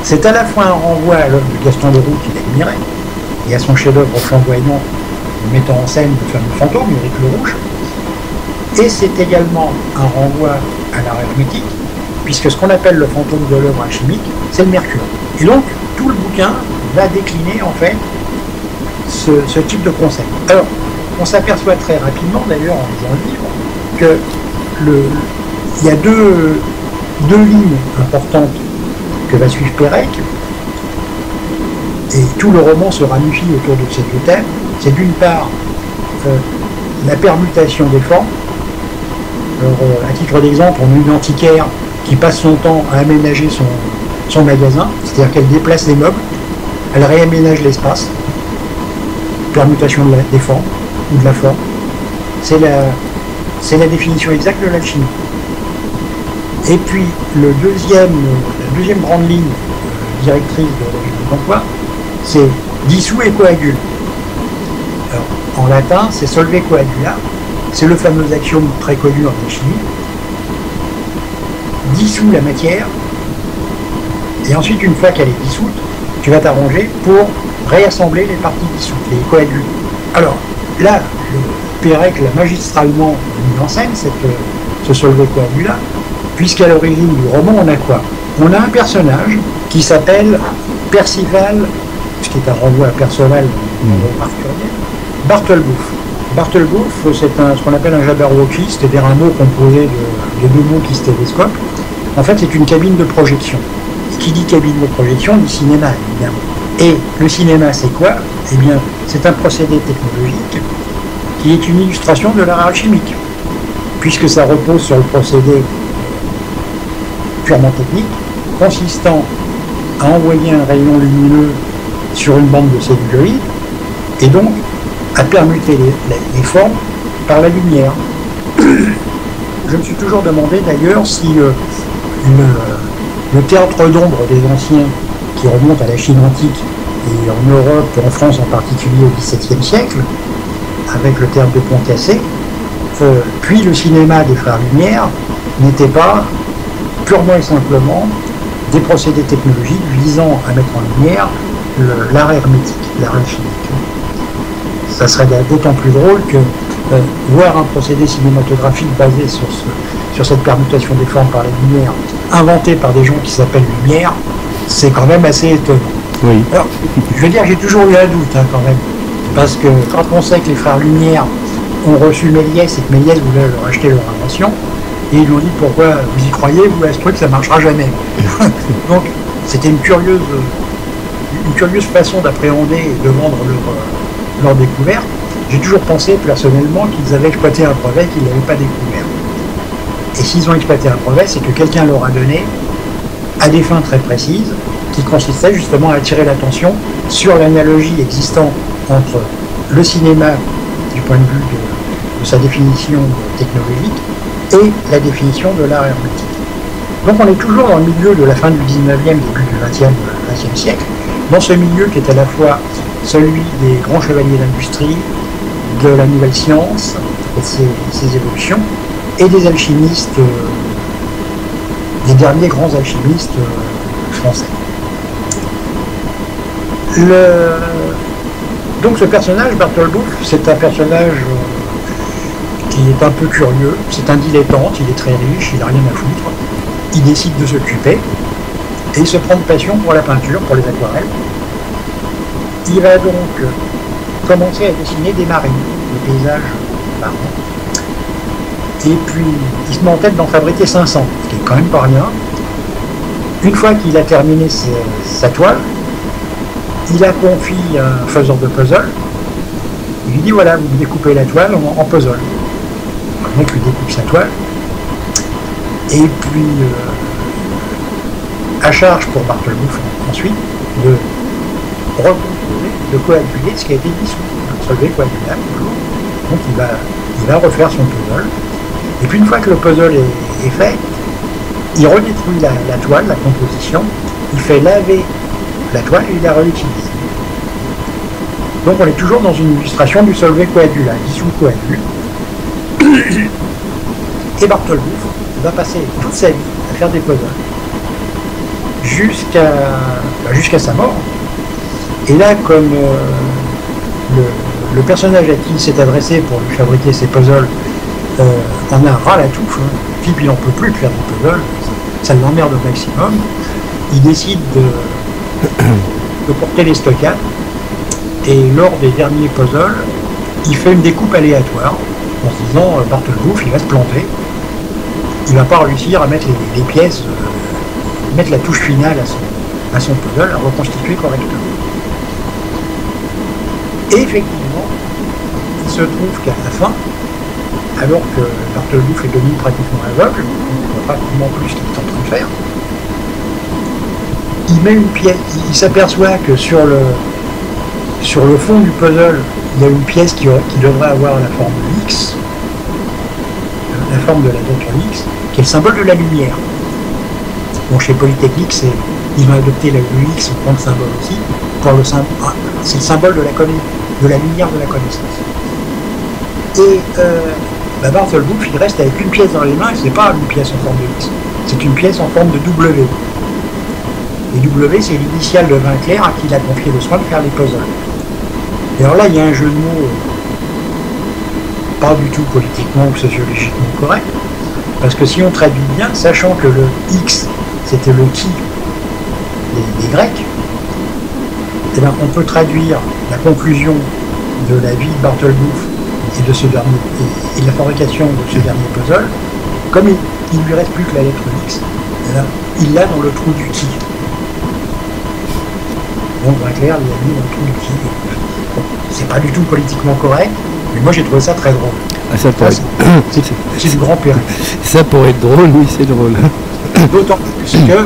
C'est à la fois un renvoi à l'œuvre de Gaston Leroux qu'il admirait, et à son chef-d'œuvre flamboyant mettant en scène le fameux fantôme, Éric le Rouge, et c'est également un renvoi à l'art hermétique, puisque ce qu'on appelle le fantôme de l'œuvre alchimique, c'est le mercure. Et donc, tout le bouquin va décliner en fait ce type de concept. Alors, on s'aperçoit très rapidement d'ailleurs en lisant le livre que il y a deux lignes importantes que va suivre Pérec, et tout le roman se ramifie autour de ces deux thèmes. C'est d'une part la permutation des formes. Alors, à titre d'exemple, on a une antiquaire qui passe son temps à aménager son magasin, c'est-à-dire qu'elle déplace les meubles, elle réaménage l'espace, permutation des formes ou de la forme. C'est la définition exacte de l'alchimie. Et puis la deuxième grande ligne directrice de l'alchimie d'emploi, c'est dissout et coagule. Alors, en latin, c'est solve coagula, c'est le fameux axiome très connu en alchimie. Dissout la matière, et ensuite, une fois qu'elle est dissoute, tu vas t'arranger pour réassembler les parties dissoutes, les coaguler. Alors, là, Pérec l'a magistralement mis en scène, ce solve coagula, puisqu'à l'origine du roman, on a quoi? On a un personnage qui s'appelle Percival, ce qui est un renvoi à Perceval, Bartlebouff. Bartlebouff, c'est ce qu'on appelle un jabberwocky, c'est-à-dire un mot composé de deux mots qui se télescopent. En fait, c'est une cabine de projection. Et qui dit cabine de projection dit cinéma, évidemment. Et le cinéma, c'est quoi? Eh bien, c'est un procédé technologique qui est une illustration de l'art alchimique, puisque ça repose sur le procédé purement technique, consistant à envoyer un rayon lumineux sur une bande de celluloïd, et donc à permuter les formes par la lumière. Je me suis toujours demandé d'ailleurs si le théâtre d'ombre des anciens, qui remonte à la Chine antique et en Europe, en France en particulier au XVIIe siècle, avec le théâtre de Pont-Cassé, puis le cinéma des Frères Lumière, n'était pas purement et simplement des procédés technologiques visant à mettre en lumière l'art hermétique, l'art alchimique. Ça serait d'autant plus drôle que voir un procédé cinématographique basé sur cette permutation des formes par la lumière, inventé par des gens qui s'appellent Lumière, c'est quand même assez étonnant. Oui. Alors, je veux dire, j'ai toujours eu un doute quand même, parce que quand on sait que les Frères Lumière ont reçu Méliès et que Méliès voulait leur acheter leur invention, et ils lui ont dit pourquoi vous y croyez, vous, à ce truc, ça marchera jamais. Donc, c'était une curieuse façon d'appréhender et de vendre leur découverte. J'ai toujours pensé personnellement qu'ils avaient exploité un brevet qu'ils n'avaient pas découvert. Et s'ils ont exploité un brevet, c'est que quelqu'un leur a donné à des fins très précises, qui consistaient justement à attirer l'attention sur l'analogie existant entre le cinéma, du point de vue de sa définition technologique, et la définition de l'art hermétique. Donc on est toujours dans le milieu de la fin du 19e, début du 20e siècle, dans ce milieu qui est à la fois celui des grands chevaliers d'industrie, de la nouvelle science, et ses évolutions, et des alchimistes, des derniers grands alchimistes français. Donc ce personnage, Bartlebouff, c'est un personnage qui est un peu curieux, c'est un dilettante, il est très riche, il n'a rien à foutre, il décide de s'occuper, et il se prend de passion pour la peinture, pour les aquarelles. Il va donc commencer à dessiner des marines, des paysages marins. Et puis, il se met en tête d'en fabriquer 500, ce qui est quand même pas rien. Une fois qu'il a terminé sa toile, il a confié à un faiseur de puzzle. Il lui dit voilà, vous découpez la toile en puzzle. Le mec lui découpe sa toile. Et puis, à charge pour Bartlebouff ensuite de recomposer, de coaguler ce qui a été dissous. Solver coagulable toujours. Donc il va refaire son puzzle. Et puis une fois que le puzzle est fait, il redétruit la toile, la composition, il fait laver la toile et il la réutilise. Donc on est toujours dans une illustration du solvay coagula, dissous coagule. Et Bartlebouff va passer toute sa vie à faire des puzzles jusqu'à sa mort. Et là, comme le personnage à qui il s'est adressé pour lui fabriquer ses puzzles en a ras la touffe, Philippe il n'en peut plus de faire des puzzles, ça l'emmerde au maximum, il décide de porter les stockades. Et lors des derniers puzzles, il fait une découpe aléatoire en se disant Bartlebouf, il va se planter. Il va pas réussir à mettre les pièces, mettre la touche finale à son puzzle, à reconstituer correctement. Et effectivement, il se trouve qu'à la fin, alors que Bartlebouf est devenu pratiquement aveugle, on ne voit pratiquement plus ce qu'il est en train de faire, il met une pièce, il s'aperçoit que sur le fond du puzzle, il y a une pièce qui devrait avoir la forme de X, la forme de la lettre X, qui est le symbole de la lumière. Bon, chez Polytechnique, ils ont adopté le X en tant que symbole aussi, c'est le symbole de la lumière de la connaissance. Et Bartlebouf, il reste avec une pièce dans les mains, et c'est pas une pièce en forme de X, c'est une pièce en forme de W. Et W, c'est l'initiale de Winkler à qui il a confié le soin de faire les puzzles. Et alors là, il y a un jeu de mots pas du tout politiquement ou sociologiquement correct, parce que si on traduit bien, sachant que le X, c'était le qui des Grecs, eh bien, on peut traduire la conclusion de la vie de Bartlebouf et de ce dernier, et de la fabrication de ce dernier puzzle, comme il ne lui reste plus que la lettre X, eh bien, il l'a dans le trou du qui. Donc Winkler, il a mis dans le trou du qui. Bon, c'est pas du tout politiquement correct, mais moi j'ai trouvé ça très drôle. Ah, ça pourrait... C'est du grand péril. Ça pourrait être drôle, oui, c'est drôle. D'autant plus que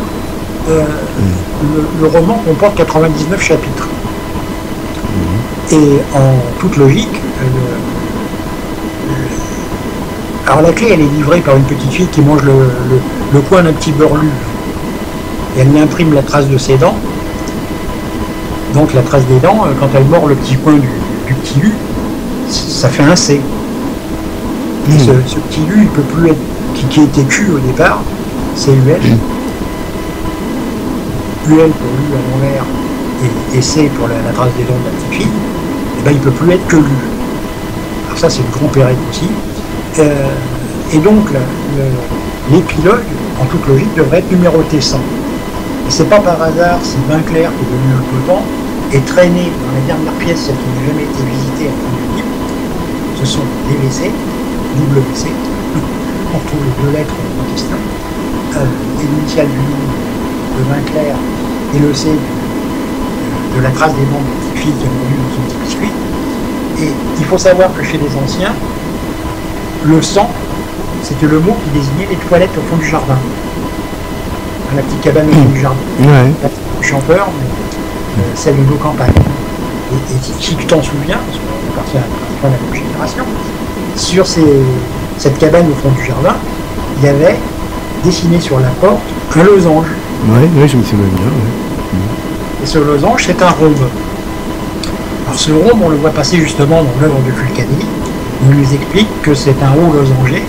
le roman comporte 99 chapitres. Et en toute logique, alors la clé, elle est livrée par une petite fille qui mange le coin d'un petit beurre-lu. Et elle imprime la trace de ses dents. Donc la trace des dents, quand elle mord le petit coin du petit U, ça fait un C. Et ce petit U, il peut plus être, qui était Q au départ, c'est UL. UL pour U à l'envers et C pour la trace des dents de la petite fille, et ben il peut plus être que l'U. Alors ça c'est le grand péril aussi. Et donc l'épilogue, en toute logique, devrait être numéroté 100. Et c'est pas par hasard si Winkler, qui est devenu un flottant, est traîné dans la dernière pièce, celle qui n'a jamais été visitée à la fin du livre. Ce sont les WC, WC, on retrouve les deux lettres en question, et l'initiale du nom de Winkler et le C de la trace des dents de la petite fille qui a mordu dans son petit biscuit. Et il faut savoir que chez les anciens, le sang, c'était le mot qui désignait les toilettes au fond du jardin. La petite cabane au fond du jardin. Ouais. La petite chanteur, mais celle de nos campagnes. Et si tu t'en souviens, parce qu'on appartient à la même génération, sur cette cabane au fond du jardin, il y avait dessiné sur la porte un losange. Ouais, je me souviens bien. Ouais. Et ce losange, c'est un rhombe. Alors ce rhombe, on le voit passer justement dans l'œuvre de Fulcani. On nous explique que c'est un haut losanger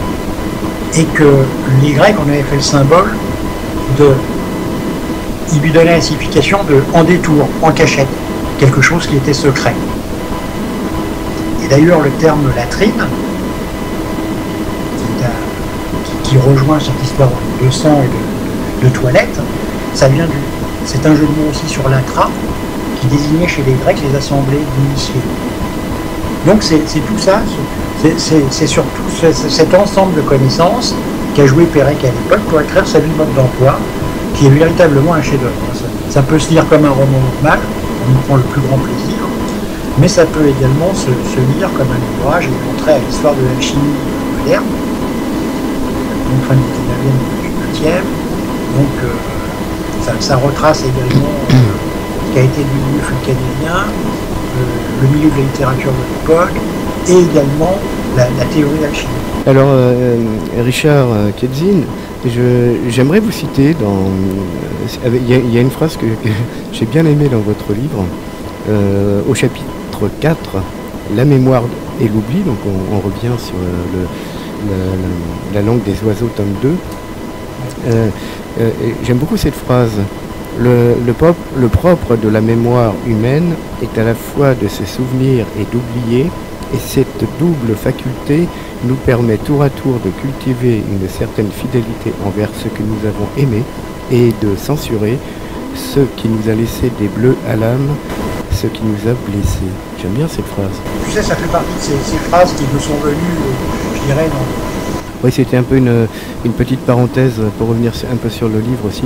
et que les Grecs en avaient fait le symbole de... Ils lui donnaient la signification de en détour, en cachette, quelque chose qui était secret. Et d'ailleurs le terme latrine, qui rejoint cette histoire de sang et de toilette, ça vient c'est un jeu de mots aussi sur l'atra, qui désignait chez les Grecs les assemblées d'initiés. Donc c'est tout ça, c'est surtout cet ensemble de connaissances qu'a joué Pérec à l'époque pour écrire sa vie de mode d'emploi, qui est véritablement un chef-d'œuvre. Ça peut se lire comme un roman normal, on y prend le plus grand plaisir, mais ça peut également se lire comme un ouvrage et montrer à l'histoire de l'alchimie moderne, donc fin du 19e, du 20e. Donc ça retrace également ce qui a été le milieu fulcanien, le milieu de la littérature de l'époque, et également la théorie d'alchimie. Alors, Richard Ketzin, j'aimerais vous citer il y a une phrase que j'ai bien aimée dans votre livre, au chapitre 4, la mémoire et l'oubli, donc on revient sur la langue des oiseaux, tome 2. J'aime beaucoup cette phrase. Le propre de la mémoire humaine est à la fois de se souvenir et d'oublier, et cette double faculté nous permet tour à tour de cultiver une certaine fidélité envers ce que nous avons aimé et de censurer ce qui nous a laissé des bleus à l'âme, ce qui nous a blessés. J'aime bien cette phrase. Tu sais, ça fait partie de ces phrases qui me sont venues, je dirais, dans... Oui, c'était un peu une petite parenthèse pour revenir un peu sur le livre aussi,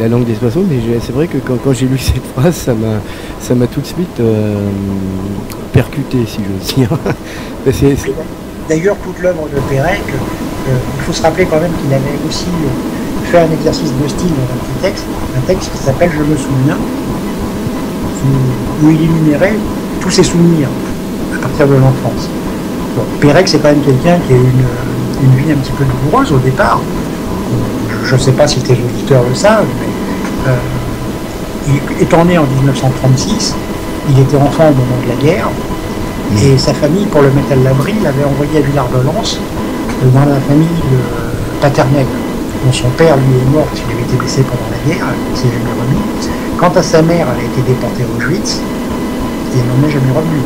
la langue des oiseaux, mais c'est vrai que quand j'ai lu cette phrase, ça m'a tout de suite percuté, si j'ose dire. D'ailleurs, toute l'œuvre de Pérec, il faut se rappeler quand même qu'il avait aussi fait un exercice de style dans un texte qui s'appelle « Je me souviens », où il énumérait tous ses souvenirs à partir de l'enfance. Bon, Pérec, c'est quand même quelqu'un qui a une vie un petit peu douloureuse au départ. Je ne sais pas si tes auditeurs le savent, mais étant né en 1936, il était enfant au moment de la guerre, et sa famille, pour le mettre à l'abri, l'avait envoyé à Villard-de-Lans, dans la famille paternelle, dont son père, lui, est mort parce qu'il avait été blessé pendant la guerre, il s'est jamais remis. Quant à sa mère, elle a été déportée à Auschwitz, et elle n'en est jamais revenue.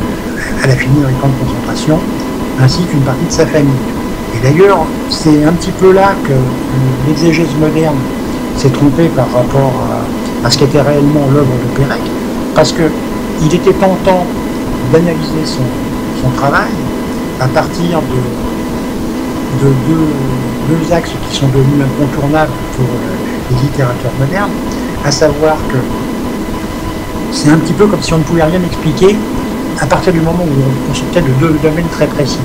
Elle a fini dans les camps de concentration, ainsi qu'une partie de sa famille. Et d'ailleurs, c'est un petit peu là que l'exégèse moderne s'est trompée par rapport à ce qu'était réellement l'œuvre de Pérec, parce qu'il était tentant d'analyser son travail à partir de deux axes qui sont devenus incontournables pour les littérateurs modernes, à savoir que c'est un petit peu comme si on ne pouvait rien expliquer à partir du moment où on sortait de deux domaines très précis,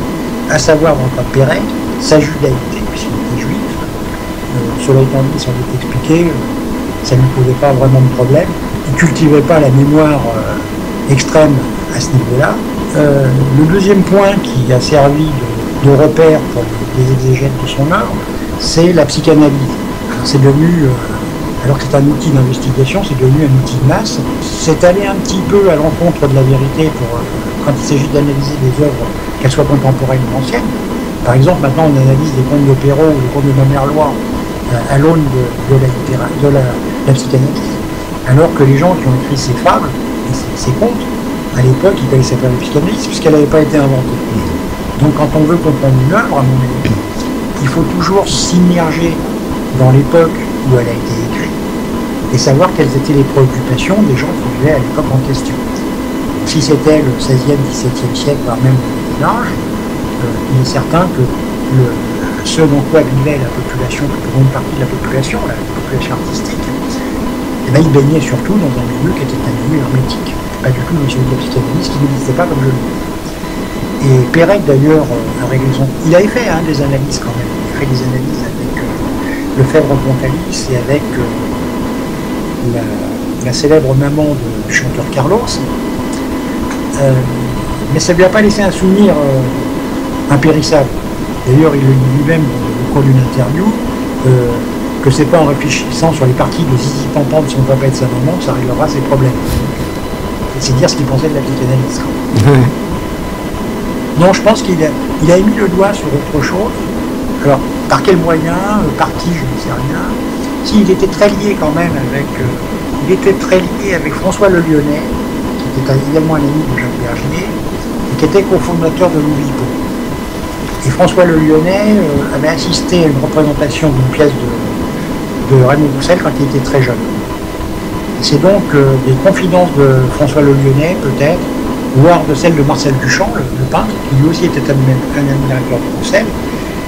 à savoir dans le cas de Pérec, sa judaïté, puisqu'il était juif. Cela étant dit, ça avait été expliqué, ça ne lui posait pas vraiment de problème. Il ne cultivait pas la mémoire extrême à ce niveau-là. Le deuxième point qui a servi de repère pour les exégètes de son œuvre, c'est la psychanalyse. C'est devenu, alors que c'est un outil d'investigation, c'est devenu un outil de masse. C'est allé un petit peu à l'encontre de la vérité quand il s'agit d'analyser des œuvres, qu'elles soient contemporaines ou anciennes. Par exemple, maintenant on analyse les contes de Perrault ou les contes de Merlois à l'aune de la psychanalyse, alors que les gens qui ont écrit ces fables et ces contes, à l'époque, ils ne connaissaient pas la psychanalyse puisqu'elle n'avait pas été inventée. Donc quand on veut comprendre une œuvre, à mon avis, il faut toujours s'immerger dans l'époque où elle a été écrite et savoir quelles étaient les préoccupations des gens qui vivaient à l'époque en question. Si c'était le XVIe, XVIIe siècle, voire même le Moyen Âge, il est certain que ce dont quoi vivait la population, une grande partie de la population artistique, eh bien, il baignait surtout dans un milieu qui était un milieu hermétique, pas du tout dans celui de la psychanalyse qui n'existait pas comme je le dis. Et Pérec d'ailleurs a réglé son... Il avait fait des analyses quand même, il a fait des analyses avec Lefebvre-Pontalis et avec la célèbre maman du chanteur Carlos, mais ça ne lui a pas laissé un souvenir impérissable. D'ailleurs, il le dit lui-même au cours d'une interview que c'est pas en réfléchissant sur les parties de Zizi Pampan de son papa et de sa maman que ça réglera ses problèmes. C'est dire ce qu'il pensait de la psychanalyse. Non, je pense qu'il a mis le doigt sur autre chose. Alors, par quel moyen, par qui, je ne sais rien. S'il était très lié quand même avec François Le Lyonnais, qui était également un ami de Jacques Bergier, et qui était cofondateur de l'Oulipo. Et François Le Lyonnais avait assisté à une représentation d'une pièce de Raymond Roussel quand il était très jeune. C'est donc des confidences de François Le Lyonnais, peut-être, voire de celles de Marcel Duchamp, le peintre, qui lui aussi était un admirateur de Roussel,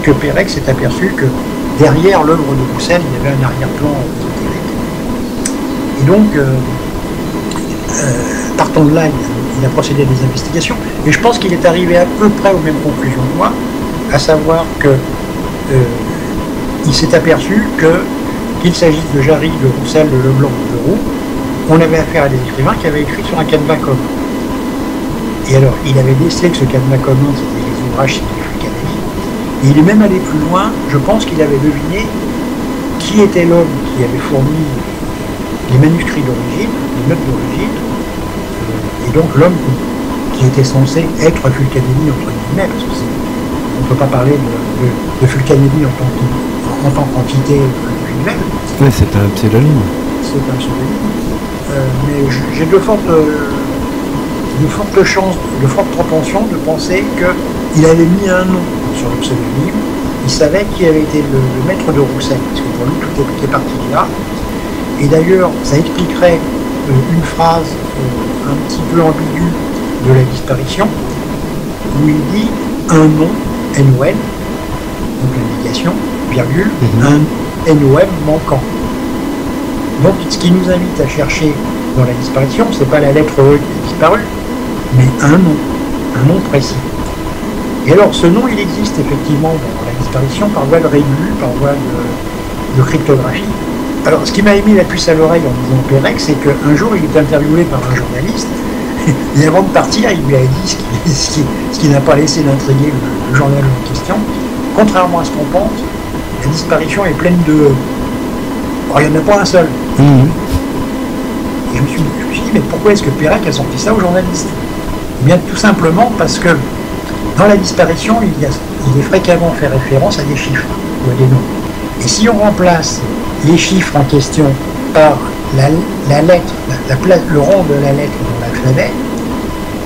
que Pérec s'est aperçu que derrière l'œuvre de Roussel, il y avait un arrière-plan ésotérique. Et donc, partant de là, il a procédé à des investigations, et je pense qu'il est arrivé à peu près aux mêmes conclusions que moi, à savoir que il s'est aperçu qu'il s'agisse de Jarry, de Roussel, de Leblanc ou de Roux, on avait affaire à des écrivains qui avaient écrit sur un canevas commun. Et alors, il avait décelé que ce canevas commun, c'était les ouvrages significatifs. Et il est même allé plus loin, je pense qu'il avait deviné qui était l'homme qui avait fourni les manuscrits d'origine, les notes d'origine, et donc l'homme qui était censé être Fulcanelli, entre guillemets, parce que on ne peut pas parler de Fulcanelli en tant qu'entité individuelle. Oui, c'est un pseudonyme. C'est un pseudonyme. Mais j'ai de fortes chances, de fortes propensions de penser qu'il avait mis un nom sur le pseudonyme. Il savait qui avait été le maître de Roussel, parce que pour lui tout est parti de là. Et d'ailleurs, ça expliquerait une phrase un petit peu ambiguë de la disparition, où il dit un nom, NON, donc l'indication, virgule, un NOM manquant. Donc ce qui nous invite à chercher dans la disparition, c'est pas la lettre E qui a disparu, mais un nom précis. Et alors ce nom, il existe effectivement dans la disparition par voie de régule, par voie de cryptographie. Alors ce qui m'a mis la puce à l'oreille en disant Pérec, c'est qu'un jour il est interviewé par un journaliste, et avant de partir, il lui a dit ce qui n'a pas laissé d'intriguer le journal en question. Contrairement à ce qu'on pense, la disparition est pleine de E. Alors, il n'y en a pas un seul. Et je me suis dit, mais pourquoi est-ce que Pérec a sorti ça aux journalistes? Eh bien, tout simplement parce que dans la disparition, il est fréquemment fait référence à des chiffres ou à des noms. Et si on remplace les chiffres en question par la lettre, le rang de la lettre dans l'alphabet,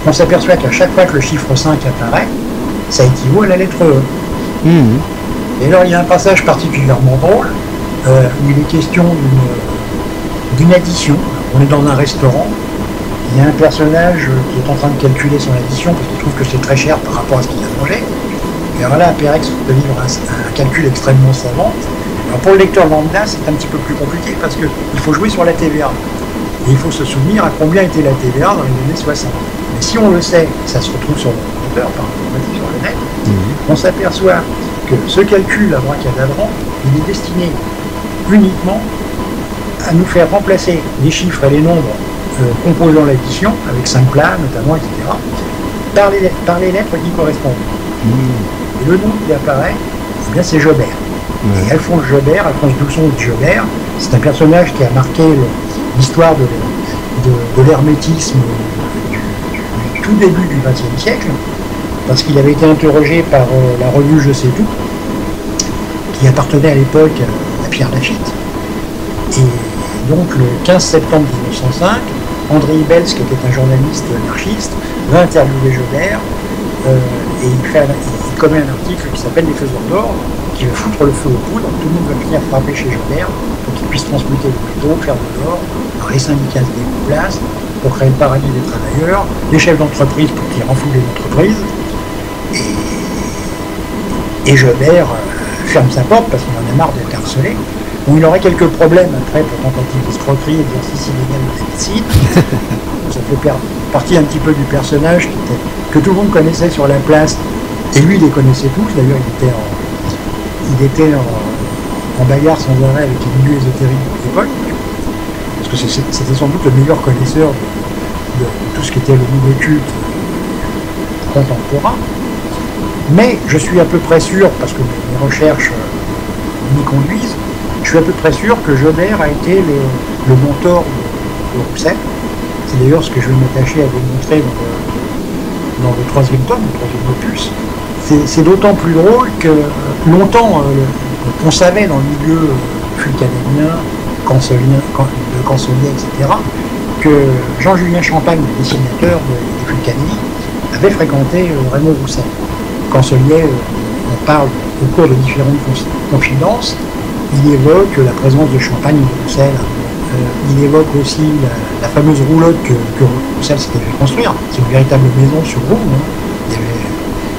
on s'aperçoit qu'à chaque fois que le chiffre 5 apparaît, ça équivaut à la lettre E. Et alors il y a un passage particulièrement drôle où il est question d'une addition. On est dans un restaurant, il y a un personnage qui est en train de calculer son addition parce qu'il trouve que c'est très cher par rapport à ce qu'il a mangé. Et alors là, Pérec peut vivre un calcul extrêmement savant. Alors pour le lecteur lambda, c'est un petit peu plus compliqué parce qu'il faut jouer sur la TVA. Et il faut se souvenir à combien était la TVA dans les années 60. Mais si on le sait, ça se retrouve sur l'ordinateur, par exemple sur le net, on s'aperçoit que ce calcul à bracadabrant, il est destiné uniquement à nous faire remplacer les chiffres et les nombres composant l'addition, avec 5 plats notamment, etc., par les lettres qui correspondent. Et le nom qui apparaît, eh bien, c'est Jobert. Et Alphonse Jobert, Alphonse Dousson de Jobert, c'est un personnage qui a marqué l'histoire de l'hermétisme du tout début du XXe siècle, parce qu'il avait été interrogé par la revue Je sais tout, qui appartenait à l'époque à Pierre Lafitte. Et donc le 15 septembre 1905, André Ibels, qui était un journaliste anarchiste, va interviewer Jobert et il commet un article qui s'appelle Les faiseurs d'ordre, qui va foutre le feu aux poudres. Tout le monde va venir frapper chez Jobert pour qu'il puisse transmuter le métaux, faire de l'or. Alors les syndicats se déplacent pour créer le paradis des travailleurs, les chefs d'entreprise pour qu'ils renflouent les entreprises. Et Jobert ferme sa porte parce qu'il en a marre d'être harcelé. Bon, il aurait quelques problèmes après pour tentative d'escroquerie et d'exercice illégal de la médecine. Ça fait partie un petit peu du personnage que tout le monde connaissait sur la place. Et lui, il les connaissait tous. D'ailleurs, il était en bagarre sans arrêt avec les milieux ésotériques de l'époque. Parce que c'était sans doute le meilleur connaisseur de tout ce qui était le nouveau culte contemporain. Mais je suis à peu près sûr, parce que mes recherches m'y conduisent, je suis à peu près sûr que Jobert a été le mentor de Roussel. C'est d'ailleurs ce que je vais m'attacher à démontrer dans le troisième tome, le troisième opus. C'est d'autant plus drôle que longtemps, on savait dans le milieu fulcanélien, cancélien, etc., que Jean-Julien Champagne, le dessinateur des Fulcanelli, avait fréquenté Raymond Roussel. Cancelier, on parle au cours de différentes confidences, il évoque la présence de Champagne et de Roussel. Il évoque aussi la fameuse roulotte que Roussel s'était fait construire. C'est une véritable maison sur roue. Hein.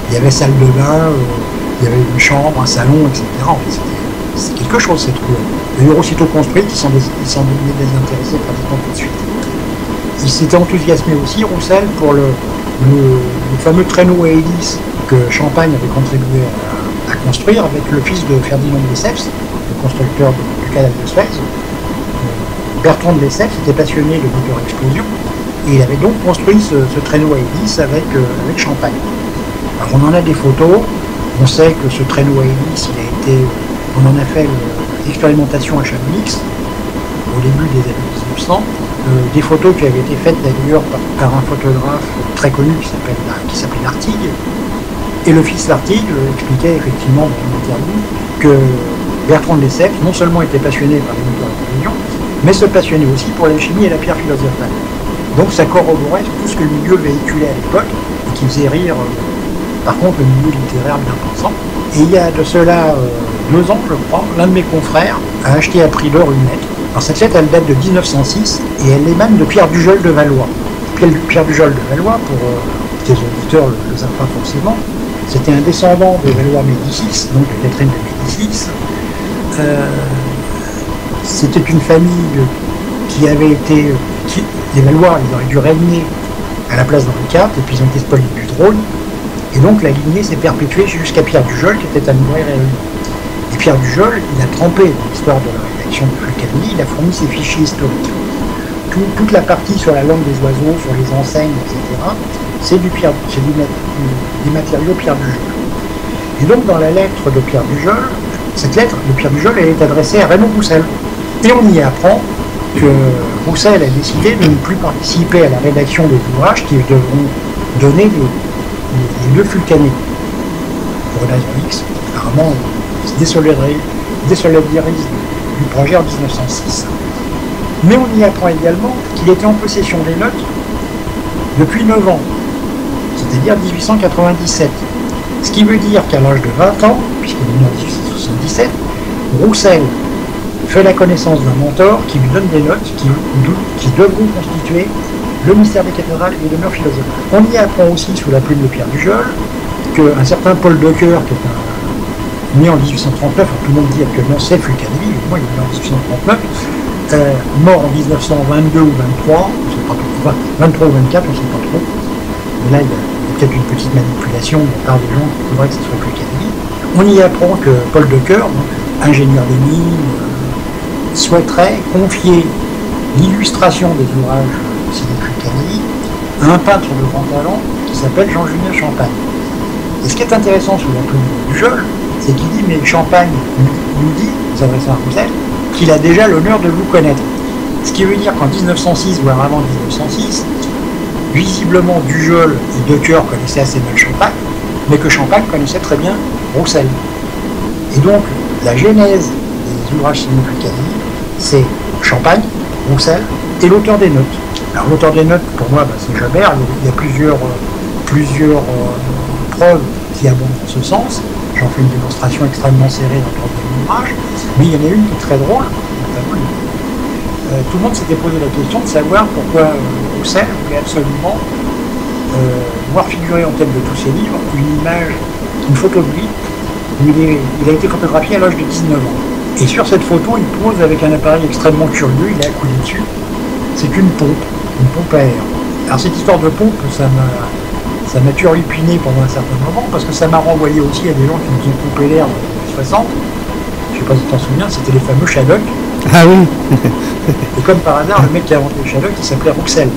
Il y avait salle de bain, il y avait une chambre, un salon, etc. C'est quelque chose cette roulotte. D'ailleurs, aussitôt construite, il s'en devenait désintéressé pratiquement tout de suite. Il s'était enthousiasmé aussi, Roussel, pour le fameux traîneau à hélice que Champagne avait contribué à construire avec le fils de Ferdinand de Lesseps, le constructeur du canal de Suez. Bertrand de Lesseps était passionné de moteur explosion et il avait donc construit ce traîneau à hélice avec Champagne. Alors on en a des photos, on sait que ce traîneau à hélice, on en a fait l'expérimentation à Chamonix au début des années 1900, des photos qui avaient été faites d'ailleurs par un photographe très connu qui s'appelait Lartigue. Et le fils Lartigue expliquait effectivement dans une interview que Bertrand de Lesseps non seulement était passionné par les moteurs d'explosion, mais se passionnait aussi pour la chimie et la pierre philosophale. Donc ça corroborait tout ce que le milieu véhiculait à l'époque et qui faisait rire par contre le milieu littéraire bien pensant. Et il y a de cela 2 ans, je crois, l'un de mes confrères a acheté à prix d'or une lettre Alors cette lettre, elle date de 1906 et elle émane de Pierre Dujol de Valois. Pierre Dujol de Valois, pour tes auditeurs ne le savent pas forcément, c'était un descendant de Valois Médicis, donc de Catherine de Médicis. C'était une famille qui avait été... les Valois, ils auraient dû régner à la place d'Henri IV, et puis ils ont été spoliés du trône. Et donc la lignée s'est perpétuée jusqu'à Pierre Dujol, qui était à Nouvelle-Réunion. Et Pierre Dujol, il a trempé dans l'histoire de la rédaction de Fulcani, il a fourni ses fichiers historiques. Toute la partie sur la langue des oiseaux, sur les enseignes, etc., c'est des matériaux Pierre Dujol. Et donc dans la lettre de Pierre Dujol, cette lettre de Pierre Dujol, elle est adressée à Raymond Roussel. Et on y apprend que Roussel a décidé de ne plus participer à la rédaction des ouvrages qui devront donner les deux Fulcanés. Pour une raison X, apparemment, il se désolidarise du projet en 1906. Mais on y apprend également qu'il était en possession des notes depuis 9 ans, c'est-à-dire 1897. Ce qui veut dire qu'à l'âge de 20 ans, puisqu'il est né en 1877, Roussel fait la connaissance d'un mentor qui lui donne des notes qui devront constituer le mystère des cathédrales et le mur philosophe. On y apprend aussi, sous la plume de Pierre Dujol, qu'un certain Paul Decoeur, qui est né en 1839, tout le monde dit actuellement c'est Fulcanelli, moi il est né en 1839, mort en 1922 ou 23, on ne sait pas trop, 23 ou 24, on ne sait pas trop, mais là il y a peut-être une petite manipulation de la part des gens qui voudraient que ce soit Fulcanelli. On y apprend que Paul Decoeur, ingénieur des mines, souhaiterait confier l'illustration des ouvrages signés Fulcanelli à un peintre de grand talent qui s'appelle Jean-Julien Champagne. Et ce qui est intéressant sous la plume de Dujol, c'est qu'il dit, mais Champagne nous dit, s'adressant à Roussel, qu'il a déjà l'honneur de vous connaître. Ce qui veut dire qu'en 1906, voire avant 1906, visiblement Dujol et Decoeur connaissaient assez mal Champagne, mais que Champagne connaissait très bien Roussel. Et donc, la genèse des ouvrages signés Fulcanelli, c'est Champagne, Roussel et l'auteur des notes. Alors l'auteur des notes, pour moi, c'est Jobert. Il y a plusieurs preuves qui abondent dans ce sens. J'en fais une démonstration extrêmement serrée dans le troisième ouvrage. Mais il y en a une qui est très drôle. Tout le monde s'était posé la question de savoir pourquoi Roussel voulait absolument voir figurer en tête de tous ses livres une photo de lui où il a été photographié à l'âge de 19 ans. Et sur cette photo, il pose avec un appareil extrêmement curieux, il est accoudé dessus. C'est une pompe à air. Alors cette histoire de pompe, ça m'a turlupiné pendant un certain moment, parce que ça m'a renvoyé aussi à des gens qui nous ont pompé l'air dans les années 60. Je ne sais pas si tu t'en souviens, c'était les fameux Shadocks. Ah oui. Et comme par hasard, le mec qui a inventé le Shadocks, il s'appelait Roussel.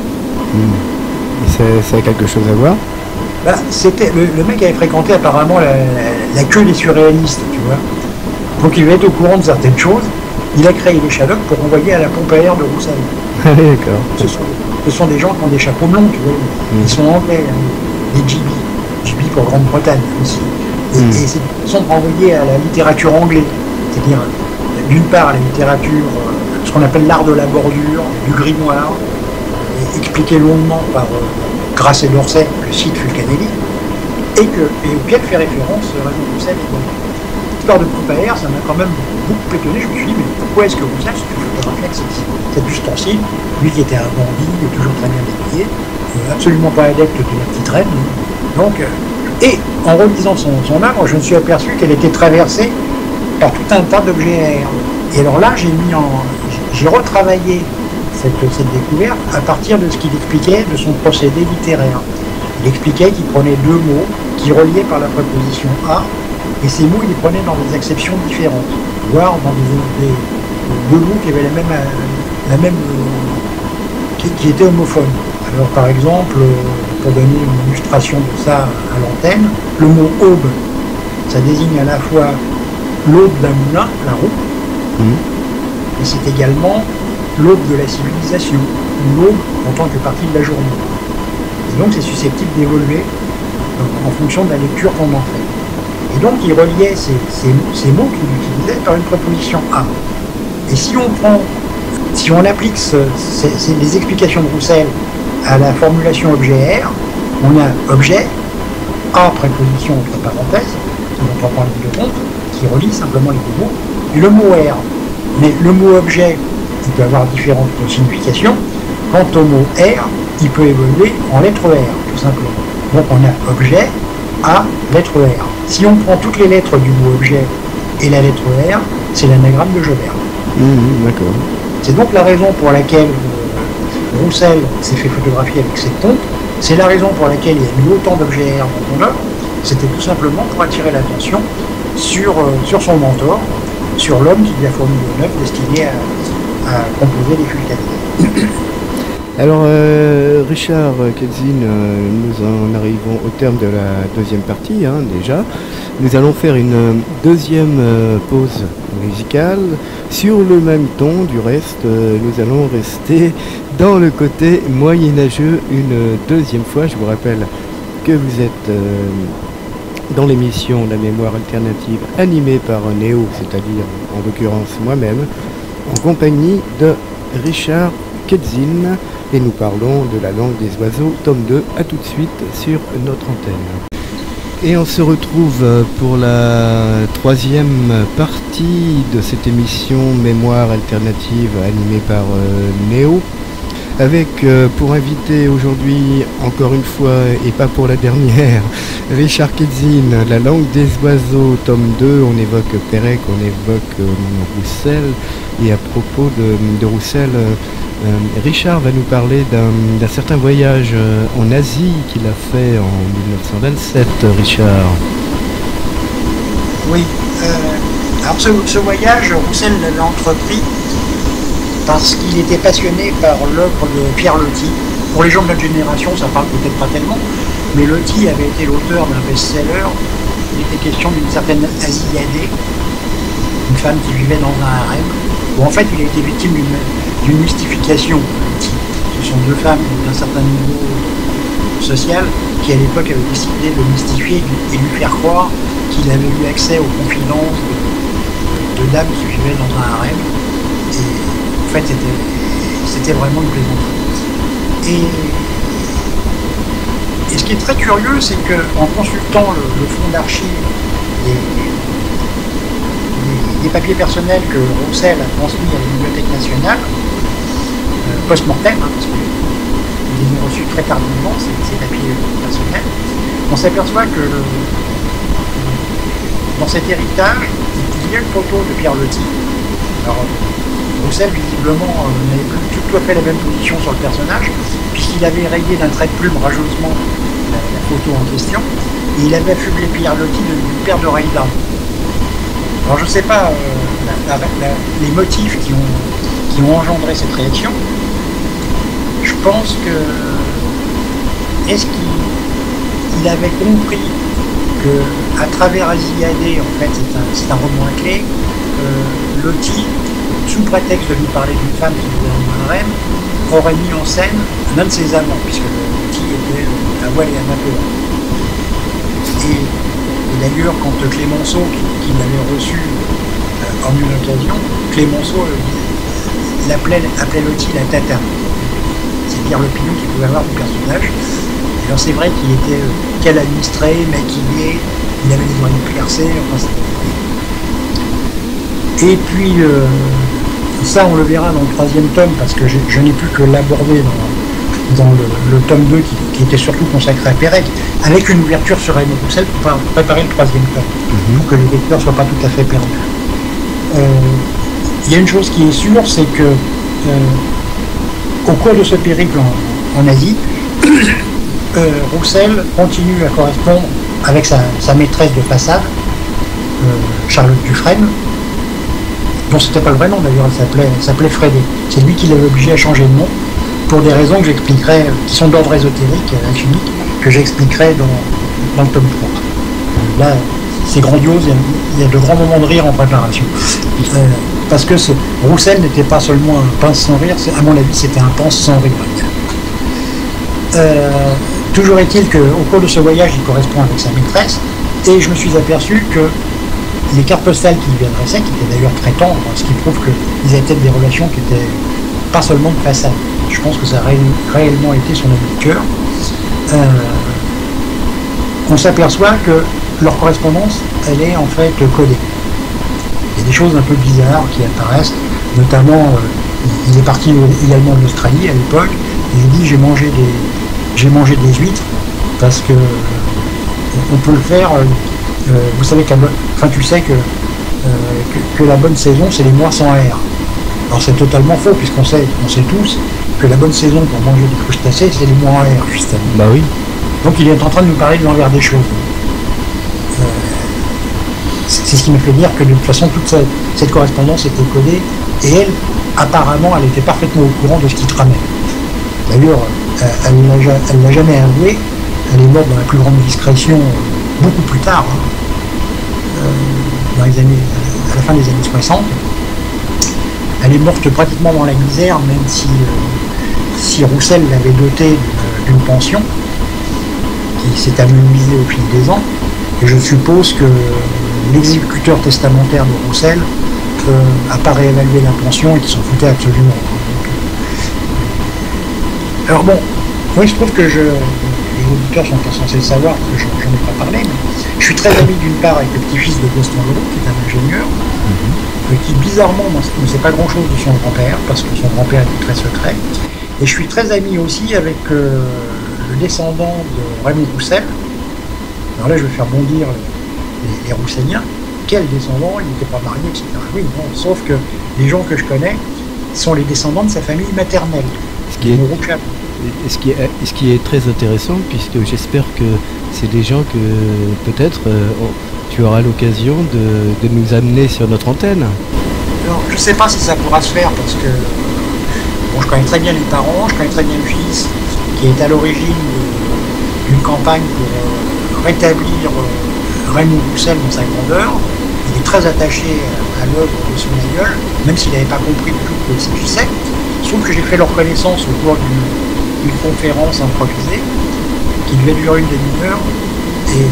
Et ça a quelque chose à voir? C'était, le mec avait fréquenté apparemment la queue des surréalistes, tu vois. Donc il va être au courant de certaines choses. Il a créé les Shadocks pour envoyer à la pompe à air de Roussel. Ah oui, d'accord. Ce sont des gens qui ont des chapeaux blonds, tu vois. Ils sont anglais, les GB pour Grande-Bretagne aussi. Et c'est une façon de renvoyer à la littérature anglaise. C'est-à-dire, d'une part, la littérature, ce qu'on appelle l'art de la bordure, du grimoire, expliqué longuement par Grasset d'Orsay, le site Fulcanelli, et auquel fait référence Raymond Roussel également. L'histoire de pompe à air, ça m'a quand même beaucoup étonné. Je me suis dit, mais pourquoi est-ce que Roussel se photographiait avec cet ustensile, lui qui était un bandit, toujours très bien habillé, absolument pas adepte de la petite reine. Donc, et en relisant son œuvre, je me suis aperçu qu'elle était traversée par tout un tas d'objets air. Et alors là, j'ai retravaillé cette découverte à partir de ce qu'il expliquait de son procédé littéraire. Il expliquait qu'il prenait deux mots qui reliaient par la préposition à, et ces mots, il les prenait dans des acceptions différentes, voire dans deux mots qui avaient la même qui étaient homophones. Alors par exemple, pour donner une illustration de ça à l'antenne, le mot aube, ça désigne à la fois l'aube d'un moulin, la roue, et c'est également l'aube de la civilisation, ou l'aube en tant que partie de la journée. Et donc c'est susceptible d'évoluer en fonction de la lecture qu'on en fait. Et donc il reliait ces mots qu'il utilisait par une préposition à. Et si on applique les explications de Roussel à la formulation objet R, on a objet, à préposition entre parenthèses, qui ne prend pas en ligne de compte, qui relie simplement les deux mots, et le mot R. Mais le mot objet il peut avoir différentes significations. Quant au mot R, il peut évoluer en lettre R, tout simplement. Donc on a objet, A, lettre R. Si on prend toutes les lettres du mot objet et la lettre R, c'est l'anagramme de Joubert. D'accord. C'est donc la raison pour laquelle Roussel s'est fait photographier avec cette pompe. C'est la raison pour laquelle il a mis autant d'objets R dans son œuvre. C'était tout simplement pour attirer l'attention sur son mentor, sur l'homme qui lui a fourni une œuvre destinée à composer des fulcanides. Alors, Richard Ketzin, nous en arrivons au terme de la deuxième partie, déjà. Nous allons faire une deuxième pause musicale. Sur le même ton, du reste, nous allons rester dans le côté moyenâgeux une deuxième fois. Je vous rappelle que vous êtes dans l'émission La Mémoire Alternative, animée par Néo, c'est-à-dire en l'occurrence moi-même, en compagnie de Richard Ketzin, et nous parlons de la langue des oiseaux, tome 2, à tout de suite sur notre antenne. Et on se retrouve pour la troisième partie de cette émission Mémoire Alternative animée par Néo, avec pour invité aujourd'hui, encore une fois et pas pour la dernière, Richard Ketzin, La langue des oiseaux, tome 2, on évoque Pérec, on évoque Roussel, et à propos de Roussel, Richard va nous parler d'un certain voyage en Asie qu'il a fait en 1927, Richard. Oui, alors ce voyage, Roussel l'a entrepris parce qu'il était passionné par l'œuvre de Pierre Loti. Pour les gens de notre génération, ça parle peut-être pas tellement, mais Loti avait été l'auteur d'un best-seller. Il était question d'une certaine Asiadé, une femme qui vivait dans un harem, où en fait il a été victime d'une mystification. Ce sont deux femmes d'un certain niveau social qui à l'époque avaient décidé de mystifier et lui faire croire qu'il avait eu accès aux confidences de dames qui vivaient dans un harem. Et en fait c'était vraiment une plaisanterie. Et ce qui est très curieux, c'est qu'en consultant le fonds d'archives des papiers personnels que Roussel a transmis à la Bibliothèque nationale, post-mortem, parce qu'il les a reçus très tardivement, ces papiers personnels, on s'aperçoit que dans cet héritage, il y a une photo de Pierre Loti. Alors, Roussel, visiblement, n'avait plus tout à fait la même position sur le personnage, puisqu'il avait rayé d'un trait de plume rageusement la photo en question, et il avait affublé Pierre Loti d'une paire d'oreilles d'armes. Alors je ne sais pas les motifs qui ont engendré cette réaction. Je pense que est-ce qu'il avait compris que à travers Asiadé, en fait c'est un roman à clé, Loti, sous prétexte de lui parler d'une femme qui vivait dans un harem, aurait mis en scène l'un de ses amants, puisque Loti était à voile et amateur. Et d'ailleurs, quand Clémenceau, qui l'avait reçu en une occasion, Clémenceau appelait Loti la tata. C'est dire l'opinion qu'il pouvait avoir du personnage. Alors c'est vrai qu'il était calamistré, maquillé, il avait les oreilles percées, enfin, et puis ça on le verra dans le troisième tome, parce que je n'ai plus que l'aborder dans le tome 2 qui était surtout consacré à Pérec, avec une ouverture sur Raymond Roussel pour préparer le troisième tome, pour que les lecteurs ne soient pas tout à fait perdus. Il y a une chose qui est sûre, c'est que au cours de ce périple en Asie, Roussel continue à correspondre avec sa maîtresse de façade, Charlotte Dufresne, dont c'était pas le vrai nom d'ailleurs, elle s'appelait Frédé. C'est lui qui l'avait obligé à changer de nom, pour des raisons que j'expliquerai, qui sont d'ordre ésotérique, alchimique, que j'expliquerai dans le tome 3. Là, c'est grandiose, il y a de grands moments de rire en préparation. Parce que Roussel n'était pas seulement un pince sans rire, à mon avis c'était un pense sans rire. Toujours est-il qu'au cours de ce voyage, il correspond avec sa maîtresse, et je me suis aperçu que les cartes postales qu'il lui adressait, qui étaient d'ailleurs très tendres, ce qui prouve qu'ils avaient peut-être des relations qui étaient pas seulement de façade. Je pense que ça a réellement été son ami de cœur. On s'aperçoit que leur correspondance, elle est en fait codée. Il y a des choses un peu bizarres qui apparaissent, notamment Il est parti également de l'Australie à l'époque. Il dit j'ai mangé des huîtres parce que on peut le faire. Vous savez tu sais que la bonne saison c'est les mois sans air. Alors c'est totalement faux puisqu'on sait tous que la bonne saison pour manger des crustacés c'est les mois en air justement. Bah oui. Donc il est en train de nous parler de l'envers des choses. C'est ce qui me fait dire que de toute façon toute cette correspondance était codée et elle, apparemment, elle était parfaitement au courant de ce qui tramait. D'ailleurs, elle ne l'a jamais avoué, elle est morte dans la plus grande discrétion beaucoup plus tard, à la fin des années 60. Elle est morte pratiquement dans la misère, même si Roussel l'avait dotée d'une pension qui s'est amenuisée au fil des ans. Et je suppose que l'exécuteur testamentaire de Roussel n'a pas réévalué la pension et qui s'en foutait absolument. Alors bon, moi je trouve que les auditeurs sont pas censés le savoir, parce que j'en ai pas parlé, mais je suis très ami d'une part avec le petit-fils de Gaston Leroux, qui est un ingénieur, qui bizarrement ne sait pas grand-chose de son grand-père, parce que son grand-père était très secret. Et je suis très ami aussi avec le descendant de Raymond Roussel. Alors là je vais faire bondir les Rousseliens. Quel descendant, il n'était pas marié, etc. Oui, non, sauf que les gens que je connais sont les descendants de sa famille maternelle. Ce qui est très intéressant, puisque j'espère que c'est des gens que peut-être tu auras l'occasion de nous amener sur notre antenne. Alors, je ne sais pas si ça pourra se faire, parce que je connais très bien les parents, je connais très bien le fils, qui est à l'origine d'une campagne pour rétablir Raymond Roussel dans sa grandeur. Il est très attaché à l'œuvre de son aïeul, même s'il n'avait pas compris du tout de ce qu'il sait. Sauf que j'ai fait leur connaissance au cours d'une conférence improvisée qui devait durer une demi-heure. Et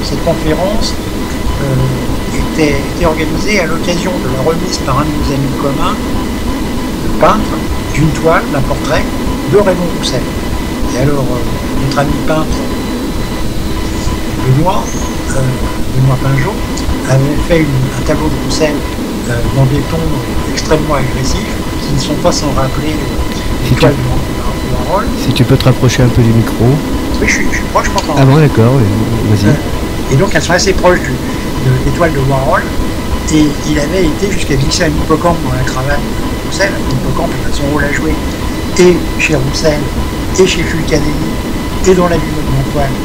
cette conférence était organisée à l'occasion de la remise par un de nos amis communs, le peintre, d'une toile, d'un portrait de Raymond Roussel. Et alors, notre ami peintre, Benoît Pinjot, avait fait un tableau de Roussel dans des tons extrêmement agressifs, qui ne sont pas sans rappeler l'étoile de Warhol. Si tu peux te rapprocher un peu du micro. Oui, je suis proche, je m'entends. Ah bon, d'accord, vas-y. Et donc, elles sont assez proches de l'étoile de Warhol, et il avait été jusqu'à glisser un hippocampe dans la cravate de Roussel. L'hippocampe, il a son rôle à jouer, et chez Roussel, et chez Fulcanelli, et dans la vie de Montoine,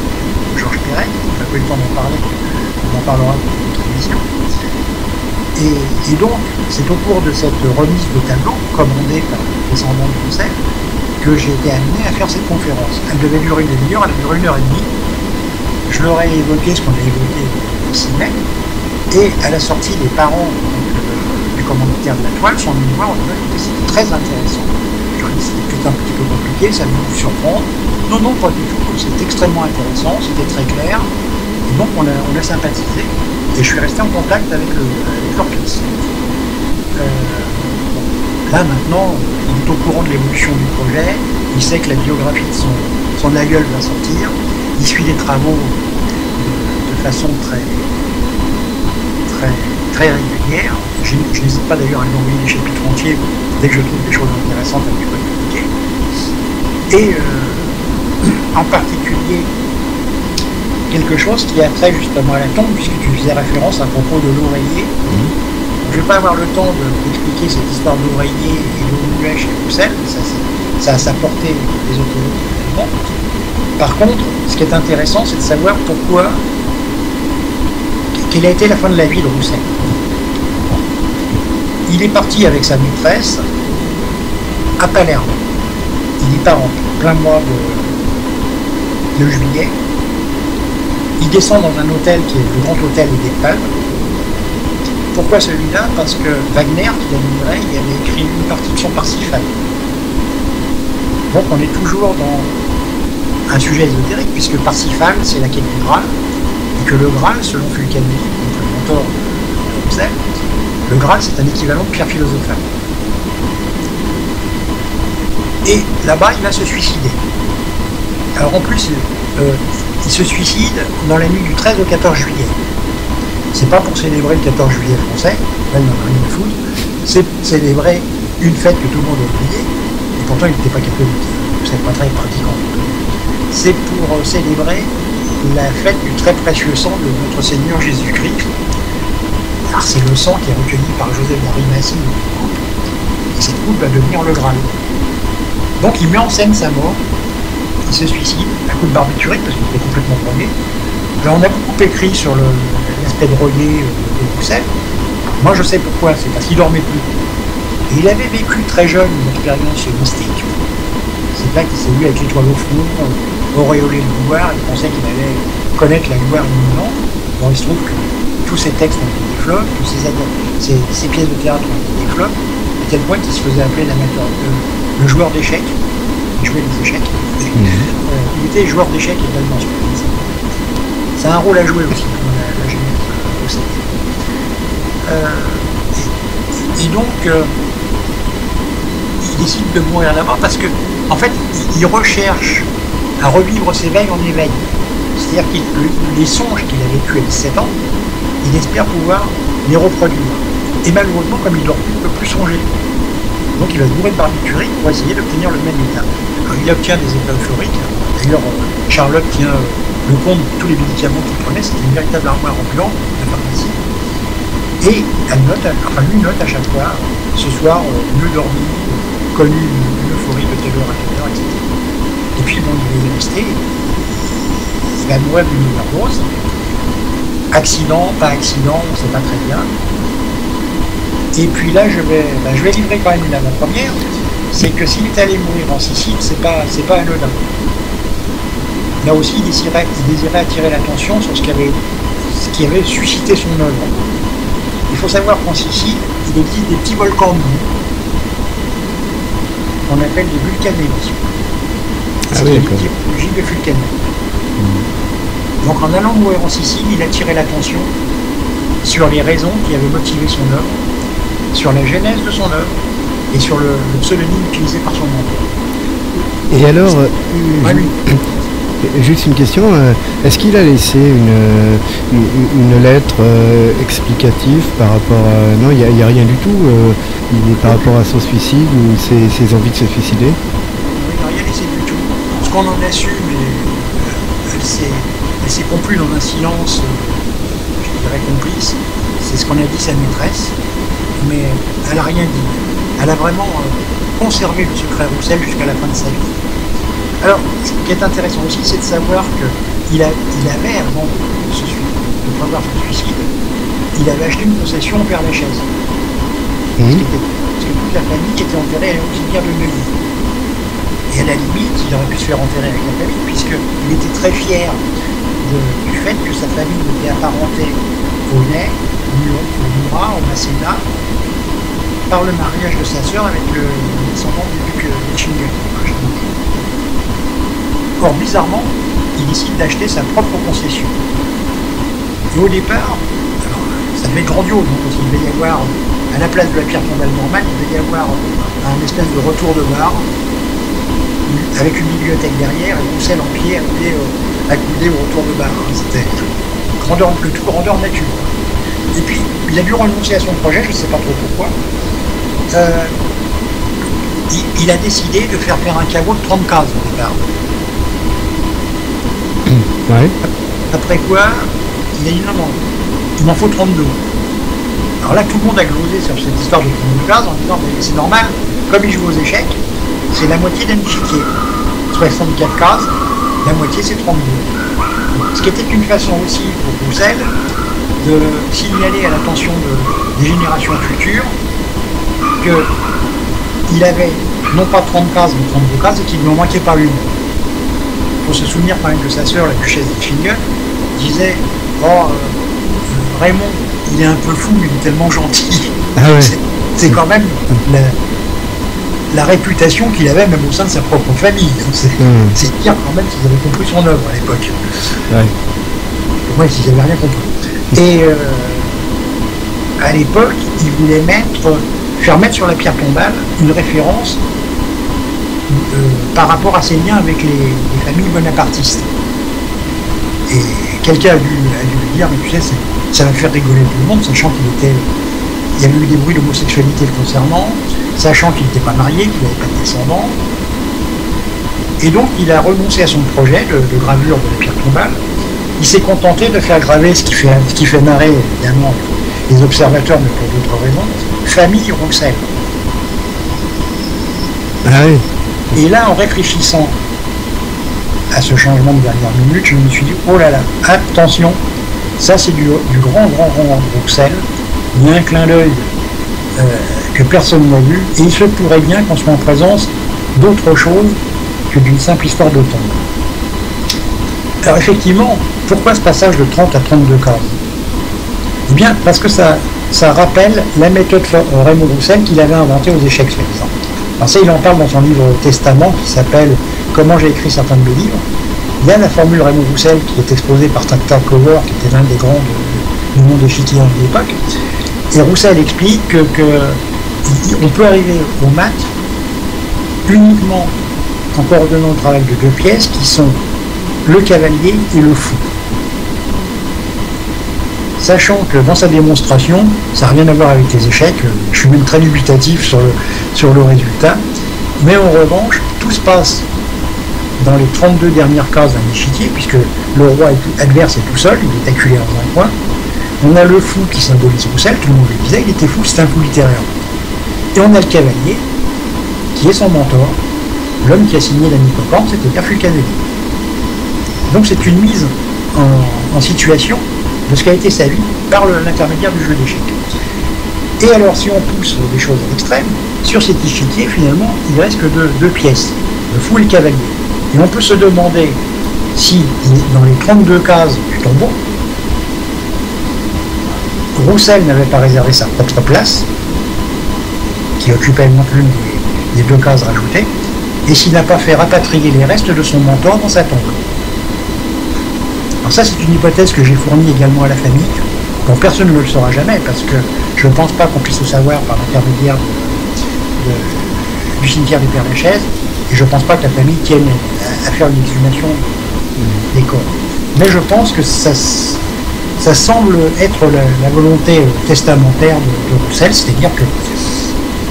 Georges Perec. On n'a pas eu le temps d'en parler, on en parlera dans notre émission. Et donc, c'est au cours de cette remise de tableau, commandée par le descendant de Roussel, que j'ai été amené à faire cette conférence. Elle devait durer une demi-heure, elle a duré 1h30. Je leur ai évoqué ce qu'on a évoqué le 6 mai, et à la sortie, les parents du commanditaire de la toile sont venus me voir en disant que c'était très intéressant. Je leur ai dit que c'était un petit peu compliqué, ça m'a dû surprendre. Non, pas du tout, c'était extrêmement intéressant, c'était très clair, et donc on a sympathisé. Et je suis resté en contact avec leur fils. Là maintenant, il est au courant de l'évolution du projet, il sait que la biographie de son aïeul va sortir, il suit les travaux de façon très régulière. Je n'hésite pas d'ailleurs à lui envoyer des chapitres entiers dès que je trouve des choses intéressantes à lui communiquer. Et en particulier, quelque chose qui a trait justement à la tombe, puisque tu faisais référence à propos de l'oreiller. Je ne vais pas avoir le temps d'expliquer cette histoire d'oreiller et de muet chez Roussel, ça a sa portée des autorités également. Par contre, ce qui est intéressant, c'est de savoir pourquoi, quelle a été la fin de la vie de Roussel. Il est parti avec sa maîtresse à Palerme. Il y part en plein mois de juillet. Il descend dans un hôtel qui est le Grand Hôtel des Palmes. Pourquoi celui-là? Parce que Wagner, qui l'admirait, il avait écrit une partie de son Parsifal. Donc on est toujours dans un sujet ésotérique, puisque Parsifal, c'est la quête du Graal, et que le Graal, selon Fulcanelli, donc le mentor de Roussel, le Graal, c'est un équivalent de pierre philosophale. Et là-bas, il va se suicider. Alors en plus, il se suicide dans la nuit du 13 au 14 juillet. C'est pas pour célébrer le 14 juillet français, là il n'en a rien à foutre, c'est célébrer une fête que tout le monde a oubliée, et pourtant il n'était pas catholique, c'est pas très pratiquant. C'est pour célébrer la fête du très précieux sang de notre Seigneur Jésus-Christ. Alors c'est le sang qui est recueilli par Joseph-Marie Massy, et cette coupe va devenir le Graal. Donc il met en scène sa mort, il se suicide, à coup de barbiturique parce qu'il était complètement drogué. Alors, on a beaucoup écrit sur l'aspect drogué de Roussel. Moi je sais pourquoi, c'est parce qu'il dormait plus. Et il avait vécu très jeune une expérience mystique. C'est là qu'il s'est vu avec l'étoile au front, auréolé de gloire, il pensait qu'il allait connaître la gloire imminente. Bon, il se trouve que tous ces textes ont été des flops, tous ces pièces de théâtre ont été des flops, à tel point qu'il se faisait appeler le joueur d'échecs. Il jouait des échecs. Il était joueur d'échecs également. C'est un rôle à jouer aussi, comme la génétique possédée. Et donc, il décide de mourir là-bas parce que, en fait, il recherche à revivre ses veilles en éveil. C'est-à-dire que les songes qu'il a vécus à 17 ans, il espère pouvoir les reproduire. Et malheureusement, comme il dort plus, il ne peut plus songer. Donc il va se bourrer de barbiturique pour essayer d'obtenir le même état. Alors, il obtient des états euphoriques. D'ailleurs, Charlotte tient le compte de tous les médicaments qu'il prenait. C'était une véritable armoire ambulante de pharmacie. Et lui note à chaque fois, ce soir, mieux dormi, connu une euphorie de telle heure à telle heure, etc. Et puis, bon, il est resté. Il va mourir d'une overdose. Accident, pas accident, on ne sait pas très bien. Et puis là, je vais livrer quand même une avant-première. C'est que s'il est allé mourir en Sicile, c'est pas anodin. Là aussi, il désirait attirer l'attention sur ce qui avait suscité son œuvre. Il faut savoir qu'en Sicile, il existe des petits volcans de boue qu'on appelle des vulcanéries. C'est des typologies de vulcanes. Donc en allant mourir en Sicile, il attirait l'attention sur les raisons qui avaient motivé son œuvre, sur la genèse de son œuvre et sur le pseudonyme utilisé par son mentor. Et alors, juste une question, est-ce qu'il a laissé une lettre explicative par rapport à... Non, il n'y a rien du tout, il est par rapport à son suicide ou ses envies de se suicider? Il n'a rien laissé du tout. Ce qu'on en a su, mais elle s'est conclue dans un silence, je dirais complice. C'est ce qu'on a dit sa maîtresse, mais elle n'a rien dit. Elle a vraiment conservé le secret Roussel jusqu'à la fin de sa vie. Alors, ce qui est intéressant aussi, c'est de savoir qu'il avait, avant de prévoir son suicide, il avait acheté une possession au Père-Lachaise. Parce que toute la famille était enterrée au cimetière de Neuilly. Et à la limite, il aurait pu se faire enterrer avec la famille, puisqu'il était très fier du fait que sa famille était apparentée au lait, au Murat, au Masséna, par le mariage de sa sœur avec le descendant du duc Lechingen. Or, bizarrement, il décide d'acheter sa propre concession. Et au départ, alors, ça devait être grandiose, donc, parce qu'il devait y avoir, à la place de la pierre tombale normale, il devait y avoir un espèce de retour de bar, avec une bibliothèque derrière, et Roussel en pied accoudé au retour de bar. C'était grandeur nature. Et puis, il a dû renoncer à son projet, je ne sais pas trop pourquoi. Il a décidé de faire un caveau de 30 cases au départ. Ouais. Après quoi, il a dit non, il m'en faut 32. Alors là, tout le monde a glosé sur cette histoire de 32 cases en disant mais c'est normal, comme il joue aux échecs, c'est la moitié d'un échiquier. 64 cases, la moitié c'est 32. Ce qui était une façon aussi pour Roussel de signaler à l'attention des générations futures qu'il avait non pas 30 cases mais 32 cases et qu'il n'en manquait pas une. Il faut se souvenir quand même que sa sœur, la duchesse d'Etchingen, disait Raymond, il est un peu fou, mais il est tellement gentil. Ah ouais. C'est quand même la réputation qu'il avait même au sein de sa propre famille. C'est dire quand même qu'ils avaient compris son œuvre à l'époque. Ouais. Moi, ils n'avaient rien compris. Et à l'époque, il voulait faire mettre sur la pierre tombale une référence par rapport à ses liens avec les familles bonapartistes. Et quelqu'un a dû lui dire, mais tu sais, ça va faire rigoler tout le monde, sachant qu'il était il y avait eu des bruits d'homosexualité le concernant, sachant qu'il n'était pas marié, qu'il n'avait pas de descendants. Et donc il a renoncé à son projet de gravure de la pierre tombale. Il s'est contenté de faire graver ce qui fait marrer évidemment les observateurs, mais pour d'autres raisons, famille Roussel. Ah oui. Et là, en réfléchissant à ce changement de dernière minute, je me suis dit, oh là là, attention, ça c'est du grand Roussel, il y a un clin d'œil que personne n'a vu, et il se pourrait bien qu'on soit en présence d'autre chose que d'une simple histoire de tombe. Alors effectivement, pourquoi ce passage de 30 à 32 cases? Eh bien, parce que ça rappelle la méthode Raymond Roussel qu'il avait inventée aux échecs, soi-disant. Alors ça, il en parle dans son livre Testament, qui s'appelle « Comment j'ai écrit certains de mes livres ». Il y a la formule Raymond Roussel qui est exposée par Tarkowler, qui était l'un des grands du monde échiquier de l'époque. Et Roussel explique qu'on peut arriver aux maths uniquement en coordonnant le travail de deux pièces qui sont le cavalier et le fou. Sachant que dans sa démonstration, ça n'a rien à voir avec les échecs, je suis même très dubitatif sur le résultat, mais en revanche, tout se passe dans les 32 dernières cases d'un échiquier, puisque le roi adverse est tout seul, il est acculé dans un coin. On a le fou qui symbolise Roussel, tout le monde le disait, il était fou, c'est un fou littéraire. Et on a le cavalier, qui est son mentor, l'homme qui a signé la Nicocorde, c'était Pierre Fulcanelli. Donc c'est une mise en situation de ce qu'a été sa vie par l'intermédiaire du jeu d'échecs. Et alors si on pousse les choses à l'extrême, sur cet échiquier finalement il reste que deux pièces, le fou et le cavalier. Et on peut se demander si dans les 32 cases du tombeau, Roussel n'avait pas réservé sa propre place, qui occupait l'une des deux cases rajoutées, et s'il n'a pas fait rapatrier les restes de son mentor dans sa tombe. Alors ça, c'est une hypothèse que j'ai fournie également à la famille. Bon, personne ne le saura jamais, parce que je ne pense pas qu'on puisse le savoir par l'intermédiaire du cimetière des Pères-Lachaise, et je ne pense pas que la famille tienne à faire une exhumation des corps. Mais je pense que ça semble être la volonté testamentaire de Roussel, c'est-à-dire que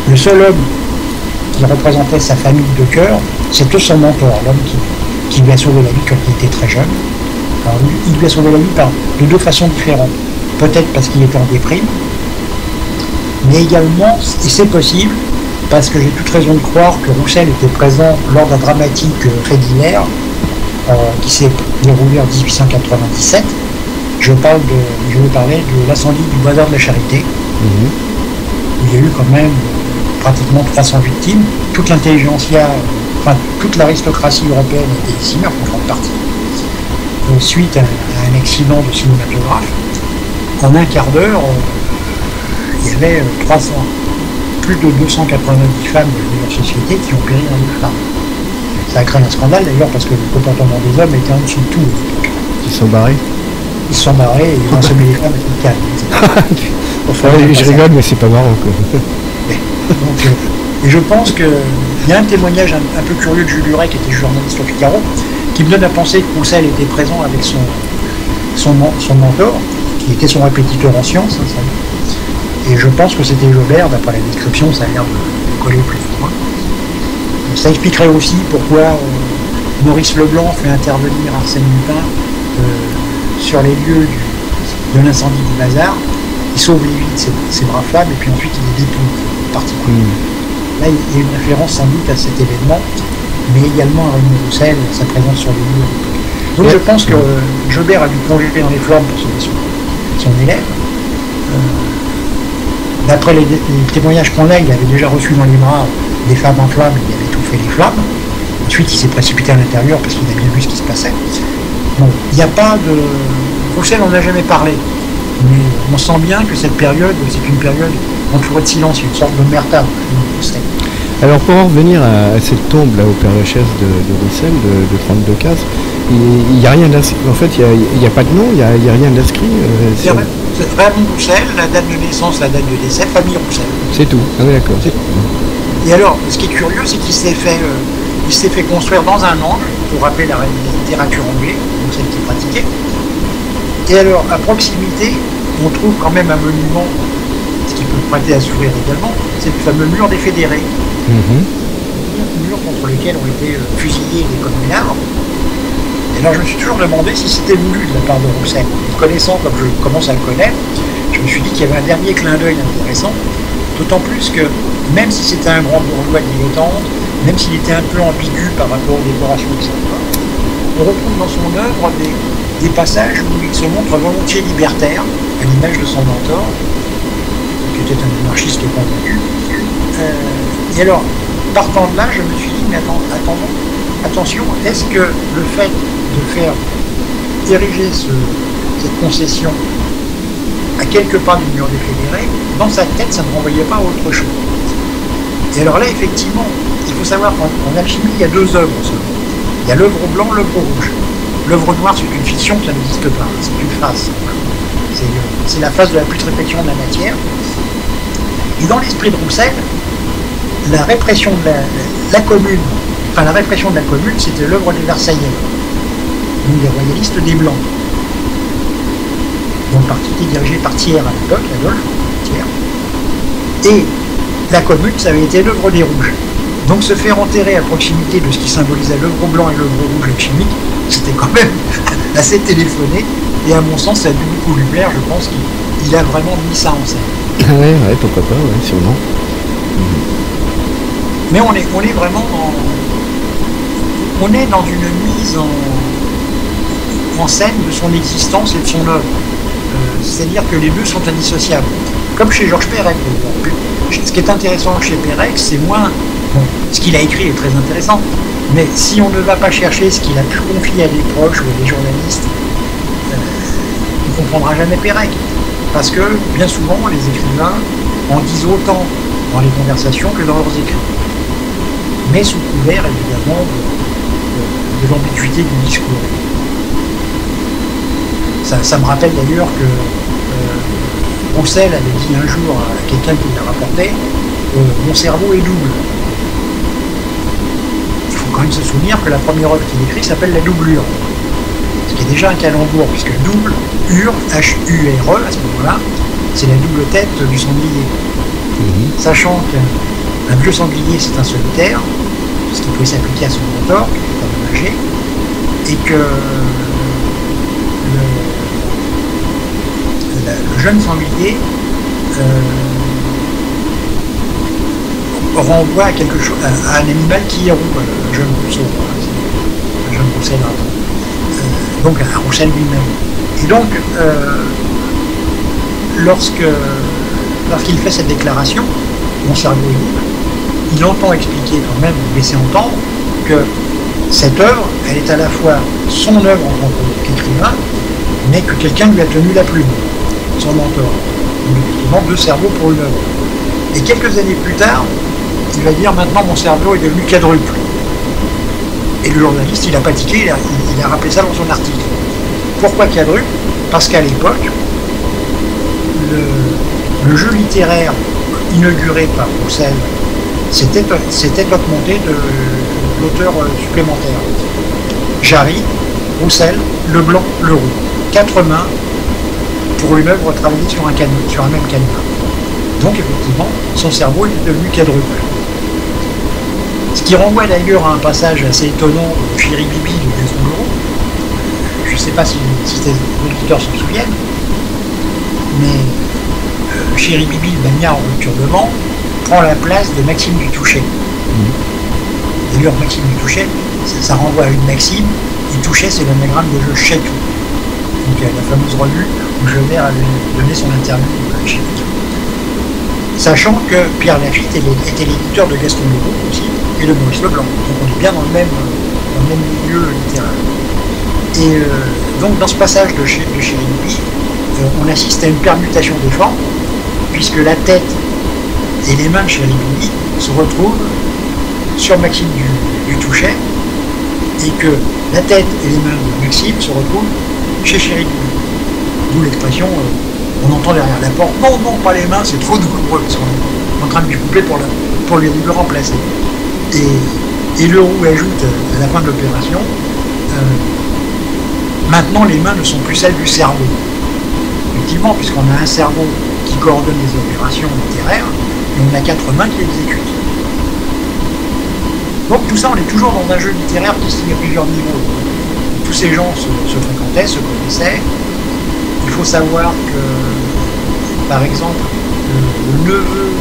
le seul homme qui représentait sa famille de cœur, c'était son mentor, l'homme qui lui a sauvé la vie quand il était très jeune. Alors, il lui a sauvé la vie de deux façons différentes. Peut-être parce qu'il était en déprime, mais également, et c'est possible, parce que j'ai toute raison de croire que Roussel était présent lors d'un dramatique fait divers qui s'est déroulé en 1897. Je vais parler de l'incendie du bazar de la Charité, où il y a eu quand même pratiquement 300 victimes. Toute l'intelligentsia, toute l'aristocratie européenne était décimée, en grande partie, suite à un accident de cinématographe. En un quart d'heure, il y avait plus de 290 femmes de leur société qui ont péri dans les flammes. Ça a créé un scandale d'ailleurs parce que le comportement des hommes était en dessous de tout. Ils sont barrés. Ils se sont barrés et ils ont semé les femmes avec une canne. Enfin, je rigole, mais c'est pas marrant quoi. Donc, et je pense qu'il y a un témoignage un peu curieux de Jules Luret, qui était journaliste au Figaro, qui me donne à penser que Roussel était présent avec son mentor, qui était son répétiteur en sciences. Et je pense que c'était Jobert, d'après la description, ça a l'air de coller plus ou moins. Ça expliquerait aussi pourquoi Maurice Leblanc fait intervenir Arsène Lupin sur les lieux de l'incendie du bazar. Il sauve les vies de ses braves femmes et puis ensuite il les dépouille particulièrement. Là, il y a une référence sans doute à cet événement, mais également à Raymond Roussel, sa présence sur les lieux. Donc je pense que Jobert a dû plonger dans les flammes pour sauver son élève. D'après les témoignages qu'on a, il avait déjà reçu dans les bras des femmes en flammes, il avait étouffé les flammes. Ensuite, il s'est précipité à l'intérieur parce qu'il a bien vu ce qui se passait. Bon, il n'y a pas de... Roussel n'en a jamais parlé, mais on sent bien que cette période, c'est une période entourée de silence, une sorte de merta. Alors pour en revenir à cette tombe là au Père-Lachaise de Roussel, de 32 cases, il n'y a rien d'inscrit. En fait, il n'y a pas de nom, il n'y a rien d'inscrit. Raymond Roussel, la date de naissance, la date de décès, famille Roussel. C'est tout. Ah oui, d'accord. Et alors, ce qui est curieux, c'est qu'il s'est fait construire dans un angle, pour rappeler la littérature anglaise, donc celle qui est pratiquée. Et alors, à proximité, on trouve quand même un monument ce qui peut prêter à sourire également, c'est le fameux mur des fédérés. Mur contre lequel ont été fusillés les communards. Et alors je me suis toujours demandé si c'était voulu de la part de Roussel. Le connaissant comme je commence à le connaître, je me suis dit qu'il y avait un dernier clin d'œil intéressant, d'autant plus que même si c'était un grand bourgeois dilettante, même s'il était un peu ambigu par rapport aux décorations, etc., on retrouve dans son œuvre des passages où il se montre volontiers libertaire, à l'image de son mentor, qui était un anarchiste convaincu. Et alors, partant de là, je me suis dit, mais attention, est-ce que le fait de faire ériger cette concession à quelques pas du mur des fédérés, dans sa tête, ça ne renvoyait pas à autre chose. Et alors là, effectivement, il faut savoir qu'en alchimie, il y a deux œuvres seulement. Il y a l'œuvre blanc, l'œuvre rouge. L'œuvre noire, c'est une fiction, ça n'existe pas, c'est une phase. C'est la phase de la putréfaction de la matière. Et dans l'esprit de Roussel, la répression de la commune, c'était l'œuvre des Versaillais, donc des royalistes des Blancs, dont le parti était dirigé par Thiers à l'époque, Adolphe Thiers. Et la commune, ça avait été l'œuvre des Rouges. Donc se faire enterrer à proximité de ce qui symbolisait l'œuvre blanc et l'œuvre rouge alchimique, c'était quand même assez téléphoné. Et à mon sens, ça a dû beaucoup lui plaire. Je pense qu'il a vraiment mis ça en scène. Ouais, pourquoi pas, ouais, sûrement. Mais on est vraiment on est dans une mise en scène de son existence et de son œuvre. C'est-à-dire que les deux sont indissociables. Comme chez Georges Perec. Ce qui est intéressant chez Perec, c'est moins... Bon, ce qu'il a écrit est très intéressant, mais si on ne va pas chercher ce qu'il a pu confier à des proches ou à des journalistes, on ne comprendra jamais Perec. Parce que, bien souvent, les écrivains en disent autant dans les conversations que dans leurs écrits. Mais sous couvert, évidemment, de l'ambiguïté du discours. Ça me rappelle d'ailleurs que Roussel avait dit un jour à quelqu'un qui l'a rapporté, mon cerveau est double. Il faut quand même se souvenir que la première œuvre qu'il écrit s'appelle La Doublure. Ce qui est déjà un calembour, puisque double, H-U-R-E, à ce moment-là, c'est la double tête du sanglier. Sachant qu'un vieux sanglier, c'est un solitaire, ce qui pouvait s'appliquer à son mentor, qui était endommagé, et que le jeune sanglier renvoie à quelque chose, à un animal qui est roux, un jeune rousseau, un jeune roussel, donc un roussel lui-même. Et donc, lorsqu'il fait cette déclaration, mon cerveau est libre, il entend expliquer quand même, laisser entendre que cette œuvre, elle est à la fois son œuvre en tant qu'écrivain, mais que quelqu'un lui a tenu la plume, son mentor. Donc effectivement, deux cerveaux pour une œuvre. Et quelques années plus tard, il va dire maintenant mon cerveau est devenu quadruple. Et le journaliste, il a pas tiqué, il a rappelé ça dans son article. Pourquoi quadruple? Parce qu'à l'époque, le jeu littéraire inauguré par Roussel, c'était augmenté de l'auteur supplémentaire. Jarry, Roussel, Leblanc, Leroux. 4 mains pour une œuvre travaillée sur un même canevas. Donc effectivement, son cerveau est devenu quadruple. Ce qui renvoie d'ailleurs à un passage assez étonnant de Chéri Bibi de Gaston Leroux. Je ne sais pas si les auditeurs s'en souviennent, mais Chéri Bibi, le bagnard en rupture de vent, prend la place de Maxime du Touchet. D'ailleurs, Maxime du Touchet, ça renvoie à une maxime. Du Touchet, c'est l'anagramme de Je sais tout. Donc la fameuse revue où Javert avait donné son interview chez Tout. Sachant que Pierre Lafitte était l'éditeur de Gaston Leroux aussi, et de Maurice Leblanc. Donc on est bien dans le même milieu littéraire. Et donc dans ce passage de Chéri Bibi, on assiste à une permutation des formes, puisque la tête et les mains de Chéri Bibi se retrouvent sur Maxime du Touchet, et que la tête et les mains de Maxime se retrouvent chez Chéri Bibi. D'où l'expression on entend derrière la porte, non, pas les mains, c'est trop douloureux, parce qu'on est en train de lui couper pour lui le remplacer. Et Leroux ajoute à la fin de l'opération, maintenant les mains ne sont plus celles du cerveau. Effectivement, puisqu'on a un cerveau qui qui coordonne les opérations littéraires, et on a 4 mains qui l'exécutent. Donc tout ça, on est toujours dans un jeu littéraire qui se tient à plusieurs niveaux. Tous ces gens se fréquentaient, se connaissaient. Il faut savoir que, par exemple, le neveu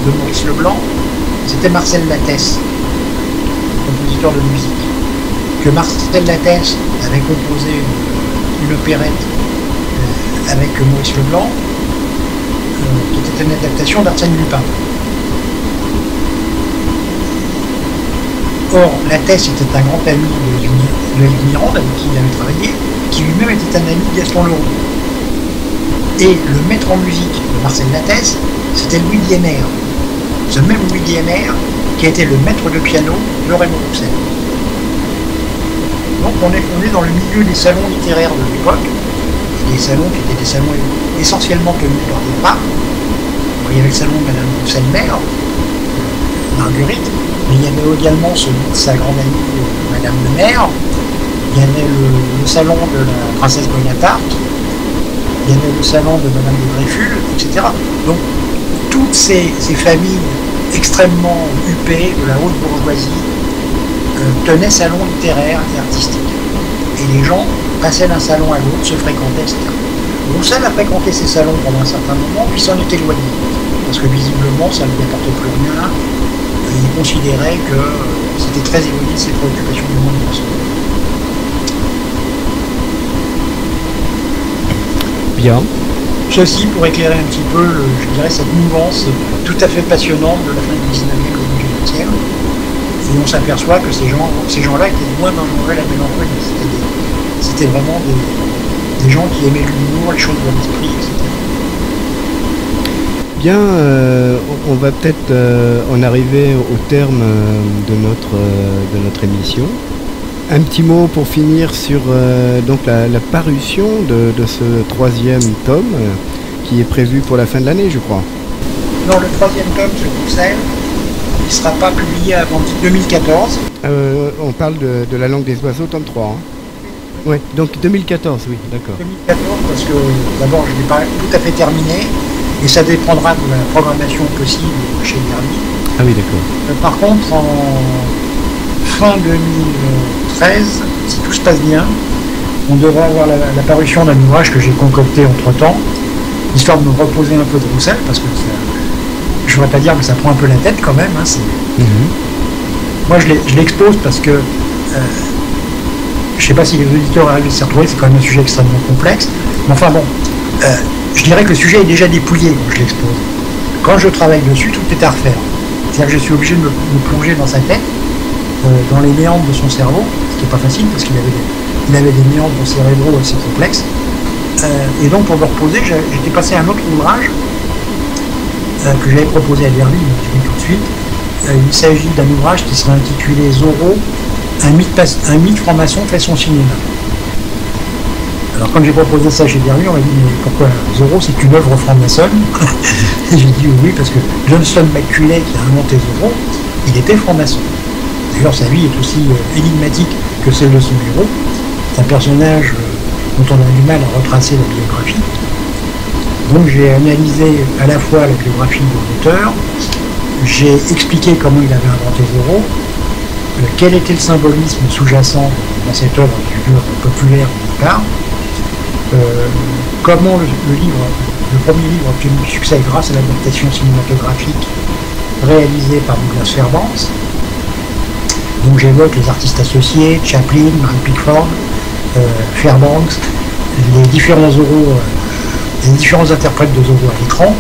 de Maurice Leblanc, c'était Marcel Lattès, compositeur de musique. Que Marcel Lattès avait composé une opérette avec Maurice Leblanc, qui était une adaptation d'Arsène Lupin. Or, Lattès était un grand ami de Yves Mirand, avec qui il avait travaillé, qui lui-même était un ami de Gaston Leroux. Et le maître en musique de Marcel Lattès, c'était Louis Diemer. Ce même Louis Diemer qui a été le maître de piano de Raymond Roussel. Donc on est dans le milieu des salons littéraires de l'époque, des salons qui étaient des salons essentiellement tenus par des femmes. Il y avait le salon de Madame Roussel-Mère, Marguerite, mais il y avait également celui de sa grande amie Madame de Mer, il y avait le salon de la princesse Bonaparte, il y avait le salon de Madame de Greffule, etc. Donc toutes ces familles extrêmement huppées de la haute bourgeoisie tenaient salons littéraires et artistiques. Et les gens passaient d'un salon à l'autre, se fréquentaient, etc. Roussel a fréquenté ces salons pendant un certain moment, puis s'en est éloigné. Parce que visiblement, ça ne lui apportait plus rien. Il considérait que c'était très éloigné de ses préoccupations du monde de Bien. Ceci pour éclairer un petit peu, je dirais, cette mouvance tout à fait passionnante de la fin du 19e au début du 20e. Et on s'aperçoit que ces gens-là étaient loin d'engendrer la mélancolie. C'était vraiment des gens qui aimaient l'humour, les choses de l'esprit, etc. Bien, on va peut-être en arriver au terme de notre émission. Un petit mot pour finir sur donc la parution de ce 3e tome qui est prévu pour la fin de l'année, je crois. Non, le 3e tome sur Roussel, il ne sera pas publié avant 2014. On parle de la langue des oiseaux, tome 3. Hein. Oui, donc 2014, oui, d'accord. 2014, parce que d'abord, je ne l'ai pas tout à fait terminé, et ça dépendra de la programmation possible chez Verdi. Ah oui, d'accord. Par contre, en fin 2013, si tout se passe bien, on devrait avoir la parution d'un ouvrage que j'ai concocté entre-temps, histoire de me reposer un peu de Roussel, parce que je ne voudrais pas dire que ça prend un peu la tête quand même. Hein, Moi, je l'expose parce que je ne sais pas si les auditeurs arrivent à s'y retrouver, c'est quand même un sujet extrêmement complexe. Mais enfin bon, je dirais que le sujet est déjà dépouillé quand je l'expose. Quand je travaille dessus, tout est à refaire. C'est-à-dire que je suis obligé de me plonger dans sa tête, dans les méandres de son cerveau, ce qui n'est pas facile parce qu'il avait des méandres cérébraux assez complexes. Et donc pour me reposer, j'étais passé à un autre ouvrage que j'avais proposé à Verdi, mais je dis tout de suite. Il s'agit d'un ouvrage qui sera intitulé Zorro, un mythe franc-maçon fait son cinéma. Alors quand j'ai proposé ça chez Verdi, on m'a dit mais pourquoi Zorro c'est une œuvre franc-maçonne? Et j'ai dit oui parce que Johnston McCulley qui a inventé Zorro, il était franc-maçon. D'ailleurs sa vie est aussi énigmatique que celle de son héros. C'est un personnage dont on a du mal à retracer la biographie. Donc j'ai analysé à la fois la biographie de l'auteur, j'ai expliqué comment il avait inventé Zorro, quel était le symbolisme sous-jacent dans cette œuvre de figure populaire au départ, comment le premier livre a obtenu du succès grâce à l'adaptation cinématographique réalisée par Douglas Fairbanks. Donc j'évoque les artistes associés, Chaplin, Mary Pickford, Fairbanks, les différents interprètes de Zorro à l'écran.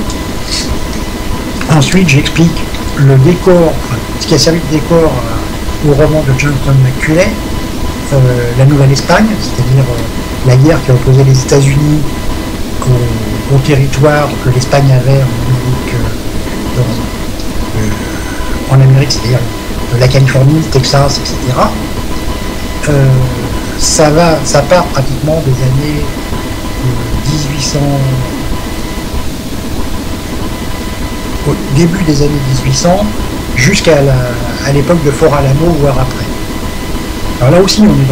Ensuite j'explique le décor, ce qui a servi de décor au roman de Johnston McCulley, La Nouvelle-Espagne, c'est-à-dire la guerre qui a opposé les États-Unis au territoire que l'Espagne avait en Amérique, c'est-à-dire la Californie, le Texas, etc. Ça part pratiquement des années 1800, au début des années 1800, jusqu'à l'époque de Fort Alamo, voire après. Alors là aussi, on est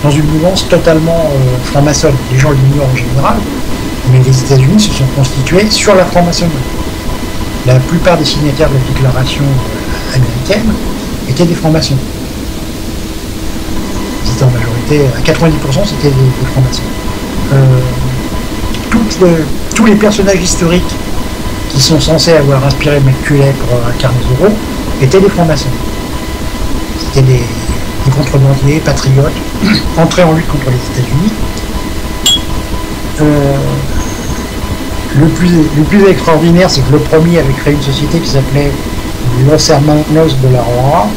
dans une mouvance totalement franc-maçonne. Les gens l'ignorent en général, Mais les États-Unis se sont constitués sur la franc-maçonnerie. La plupart des signataires de la déclaration américaine étaient des francs-maçons. C'était en majorité, à 90%, c'était des francs-maçons. Tous les personnages historiques qui sont censés avoir inspiré Macaulay pour incarner Zorro étaient des francs-maçons. C'était des contrebandiers, patriotes, entrés en lutte contre les États-Unis. Le plus extraordinaire, c'est que le premier avait créé une société qui s'appelait Los Hermanos de la Roa,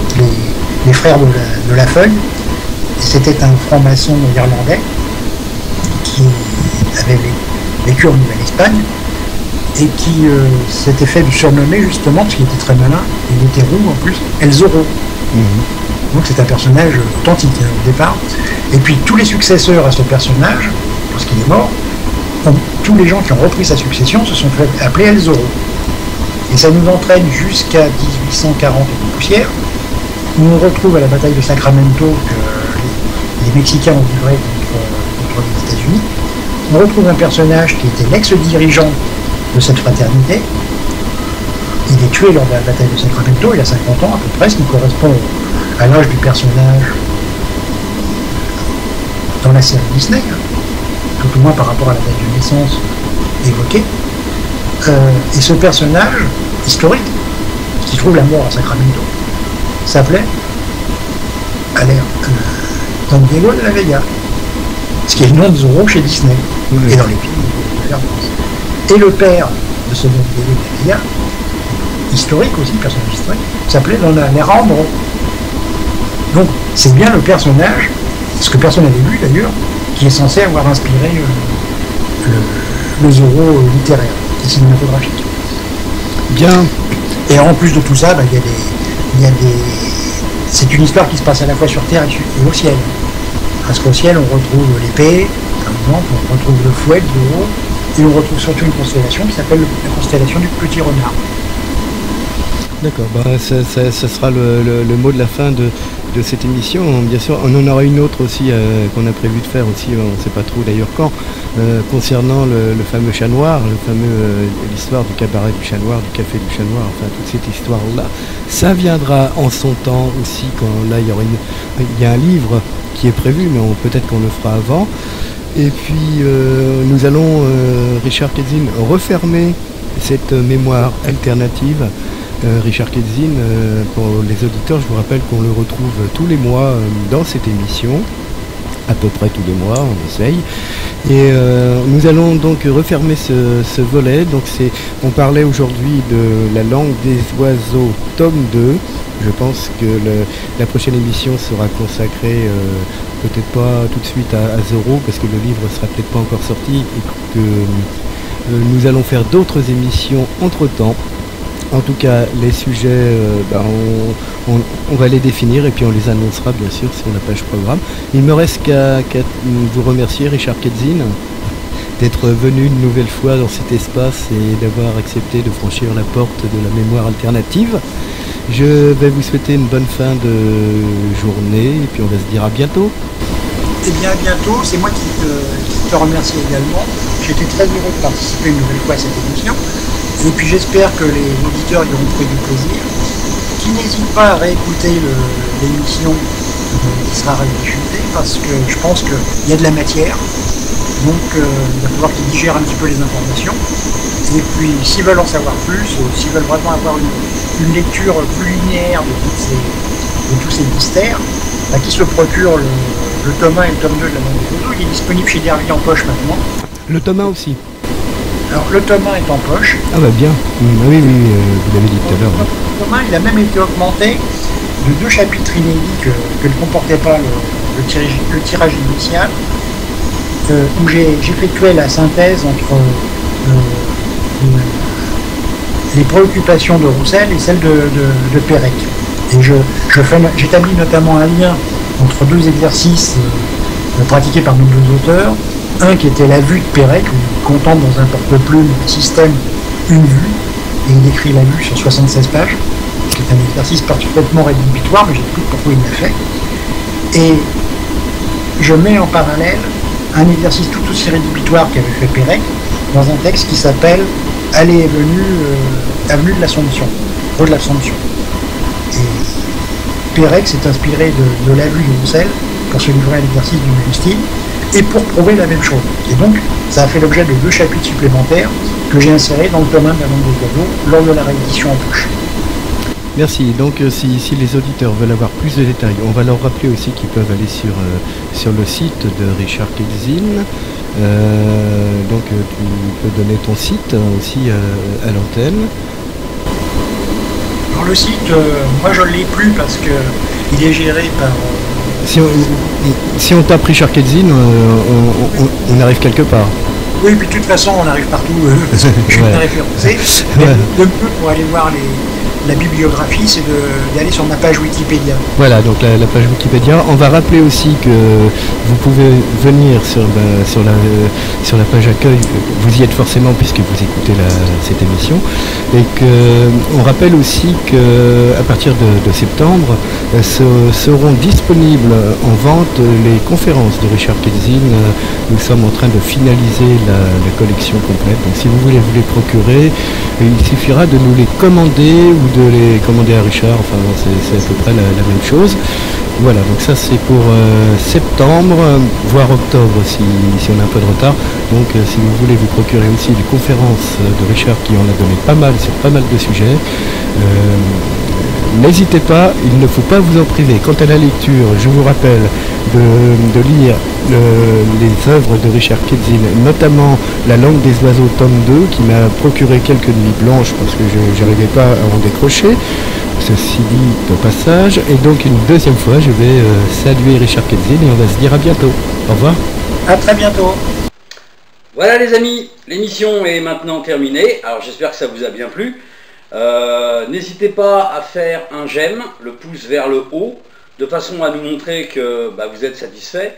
les frères de la Feuille. Et c'était un franc-maçon irlandais qui avait vécu en Nouvelle-Espagne et qui s'était fait surnommer justement, parce qu'il était très malin, il était roux en plus, El Zorro. Donc c'est un personnage authentique au départ. Et puis tous les successeurs à ce personnage, lorsqu'il est mort, tous les gens qui ont repris sa succession se sont fait appeler El Zorro. Et ça nous entraîne jusqu'à 1840 et des poussières, où on retrouve à la bataille de Sacramento que les Mexicains ont livré contre les États-Unis. On retrouve un personnage qui était l'ex-dirigeant de cette fraternité. Il est tué lors de la bataille de Sacramento, il a 50 ans à peu près, ce qui correspond à l'âge du personnage dans la série Disney, tout au moins par rapport à la date de naissance évoquée. Et ce personnage historique, qui trouve la mort à Sacramento, s'appelait Don Diego de la Vega, ce qui est le nom de Zorro chez Disney, et dans les films de Fairbanks. Et le père de ce Don Diego de la Vega, historique aussi, personnage historique, s'appelait Don Alejandro. Donc c'est bien le personnage, ce que personne n'avait vu d'ailleurs, qui est censé avoir inspiré le Zorro littéraire et cinématographique. Bien. Et en plus de tout ça, c'est une histoire qui se passe à la fois sur Terre et au ciel. Parce qu'au ciel, on retrouve l'épée, par exemple, on retrouve le fouet de Zorro, et on retrouve surtout une constellation qui s'appelle la constellation du Petit Renard. D'accord, ça sera le mot de la fin de cette émission. Bien sûr, on en aura une autre aussi qu'on a prévu de faire aussi, on ne sait pas trop d'ailleurs quand, concernant le fameux chat noir, l'histoire du cabaret du chat noir, du café du chat noir, enfin toute cette histoire-là. Ça viendra en son temps aussi, quand là il y a un livre qui est prévu, mais peut-être qu'on le fera avant. Et puis nous allons, Richard Ketzin, refermer cette mémoire alternative. Richard Ketzin, pour les auditeurs, je vous rappelle qu'on le retrouve tous les mois dans cette émission, à peu près tous les mois, on essaye. Et nous allons donc refermer ce volet. Donc on parlait aujourd'hui de la langue des oiseaux, tome 2. Je pense que la prochaine émission sera consacrée peut-être pas tout de suite à Zorro, parce que le livre sera peut-être pas encore sorti, et que nous allons faire d'autres émissions entre-temps. En tout cas, les sujets, on va les définir et puis on les annoncera bien sûr sur la page programme. Il me reste qu'à vous remercier, Richard Ketzin, d'être venu une nouvelle fois dans cet espace et d'avoir accepté de franchir la porte de la mémoire alternative. Je vais vous souhaiter une bonne fin de journée et puis on va se dire à bientôt. Eh bien, à bientôt. C'est moi qui te remercie également. J'étais très heureux de participer une nouvelle fois à cette émission. Et puis j'espère que les auditeurs y auront pris du plaisir, qui n'hésitent pas à réécouter l'émission qui sera rediffusée, parce que je pense qu'il y a de la matière, donc il va falloir qu'ils digèrent un petit peu les informations. Et puis s'ils veulent en savoir plus, s'ils veulent vraiment avoir une lecture plus linéaire de tous ces mystères, qui se procurent le tome 1 et le tome 2 de la langue des oiseaux. Il est disponible chez Derville en poche maintenant. Le tome 1 aussi. Alors, le tome 1 est en poche. Ah bah bien, oui, vous l'avez dit tout à l'heure. Le tome 1, il a même été augmenté de 2 chapitres inédits que ne comportait pas le tirage initial, où j'ai effectué la synthèse entre les préoccupations de Roussel et celles de Pérec. Et j'établis notamment un lien entre 2 exercices pratiqués par nos 2 auteurs. Un qui était la vue de Pérec, où il contemple dans un porte-plume un système une vue, et il décrit la vue sur 76 pages, ce qui est un exercice parfaitement rédhibitoire, mais j'explique pourquoi il l'a fait. Et je mets en parallèle un exercice tout aussi rédhibitoire qu'avait fait Pérec, dans un texte qui s'appelle Allez et venue, Avenue de l'Assomption, rue de l'Assomption. Et Pérec s'est inspiré de la vue de Roussel pour se livrer à l'exercice du même style et pour prouver la même chose. Et donc, ça a fait l'objet de 2 chapitres supplémentaires que j'ai insérés dans le tome 1 de la langue des oiseaux lors de la réédition en poche. Merci. Donc si les auditeurs veulent avoir plus de détails, on va leur rappeler aussi qu'ils peuvent aller sur le site de Richard Kelzin. Donc tu peux donner ton site aussi à l'antenne. Alors le site, moi je ne l'ai plus parce qu'il est géré par... Si on tape Richard Kelzin, on arrive quelque part. Oui, puis de toute façon on arrive partout, parce que je suis bien référencé. Mais de peu pour aller voir la bibliographie, c'est d'aller sur ma page Wikipédia. Voilà, donc la page Wikipédia. On va rappeler aussi que vous pouvez venir sur la page accueil. Vous y êtes forcément puisque vous écoutez cette émission. Et on rappelle aussi qu'à partir de septembre seront disponibles en vente les conférences de Richard Kelzin. Nous sommes en train de finaliser la collection complète. Donc si vous voulez vous les procurer, il suffira de nous les commander ou de les commander à Richard, enfin c'est à peu près la même chose. Voilà, donc ça c'est pour septembre, voire octobre si on a un peu de retard. Donc si vous voulez vous procurer aussi les conférences de Richard qui en a donné pas mal sur pas mal de sujets, n'hésitez pas, il ne faut pas vous en priver. Quant à la lecture, je vous rappelle de lire les œuvres de Richard Kelzin, notamment La langue des oiseaux, tome 2, qui m'a procuré quelques nuits blanches parce que je n'arrivais pas à en décrocher. Ceci dit au passage. Et donc une deuxième fois, je vais saluer Richard Kelzin et on va se dire à bientôt. Au revoir. À très bientôt. Voilà les amis, l'émission est maintenant terminée. Alors j'espère que ça vous a bien plu. N'hésitez pas à faire un j'aime, le pouce vers le haut, de façon à nous montrer que vous êtes satisfait.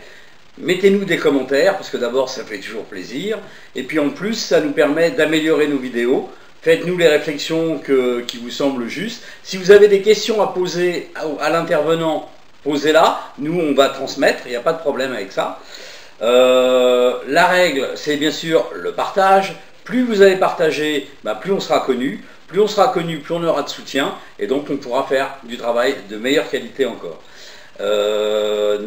Mettez-nous des commentaires, parce que d'abord ça fait toujours plaisir, et puis en plus ça nous permet d'améliorer nos vidéos. Faites-nous les réflexions qui vous semblent justes. Si vous avez des questions à poser à l'intervenant, posez-la, nous on va transmettre, il n'y a pas de problème avec ça. La règle, c'est bien sûr le partage. Plus vous allez partager, plus on sera connu. Plus on sera connu, plus on aura de soutien, et donc on pourra faire du travail de meilleure qualité encore.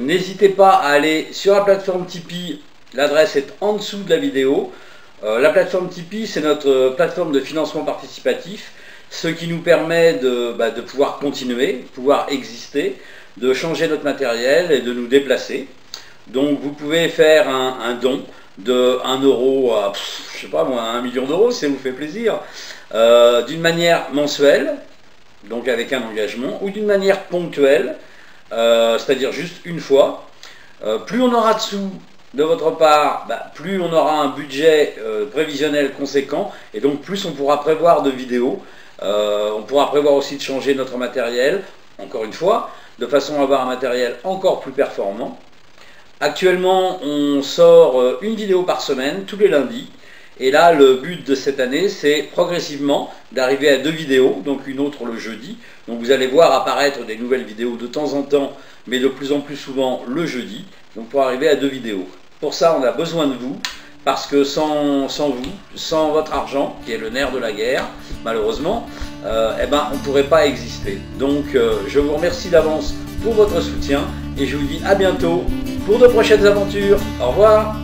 N'hésitez pas à aller sur la plateforme Tipeee, l'adresse est en dessous de la vidéo. La plateforme Tipeee, c'est notre plateforme de financement participatif, ce qui nous permet de pouvoir continuer, pouvoir exister, de changer notre matériel et de nous déplacer. Donc vous pouvez faire un don de 1 euro à, je sais pas moi, 1 million d'euros, si ça vous fait plaisir, d'une manière mensuelle, donc avec un engagement, ou d'une manière ponctuelle, c'est-à-dire juste une fois. Plus on aura de sous de votre part, plus on aura un budget prévisionnel conséquent, et donc plus on pourra prévoir de vidéos. On pourra prévoir aussi de changer notre matériel, encore une fois, de façon à avoir un matériel encore plus performant. Actuellement, on sort une vidéo par semaine, tous les lundis. Et là, le but de cette année, c'est progressivement d'arriver à 2 vidéos, donc une autre le jeudi. Donc vous allez voir apparaître des nouvelles vidéos de temps en temps, mais de plus en plus souvent le jeudi, donc pour arriver à 2 vidéos. Pour ça, on a besoin de vous, parce que sans vous, sans votre argent, qui est le nerf de la guerre, malheureusement, on ne pourrait pas exister. Donc je vous remercie d'avance pour votre soutien, et je vous dis à bientôt pour de prochaines aventures. Au revoir.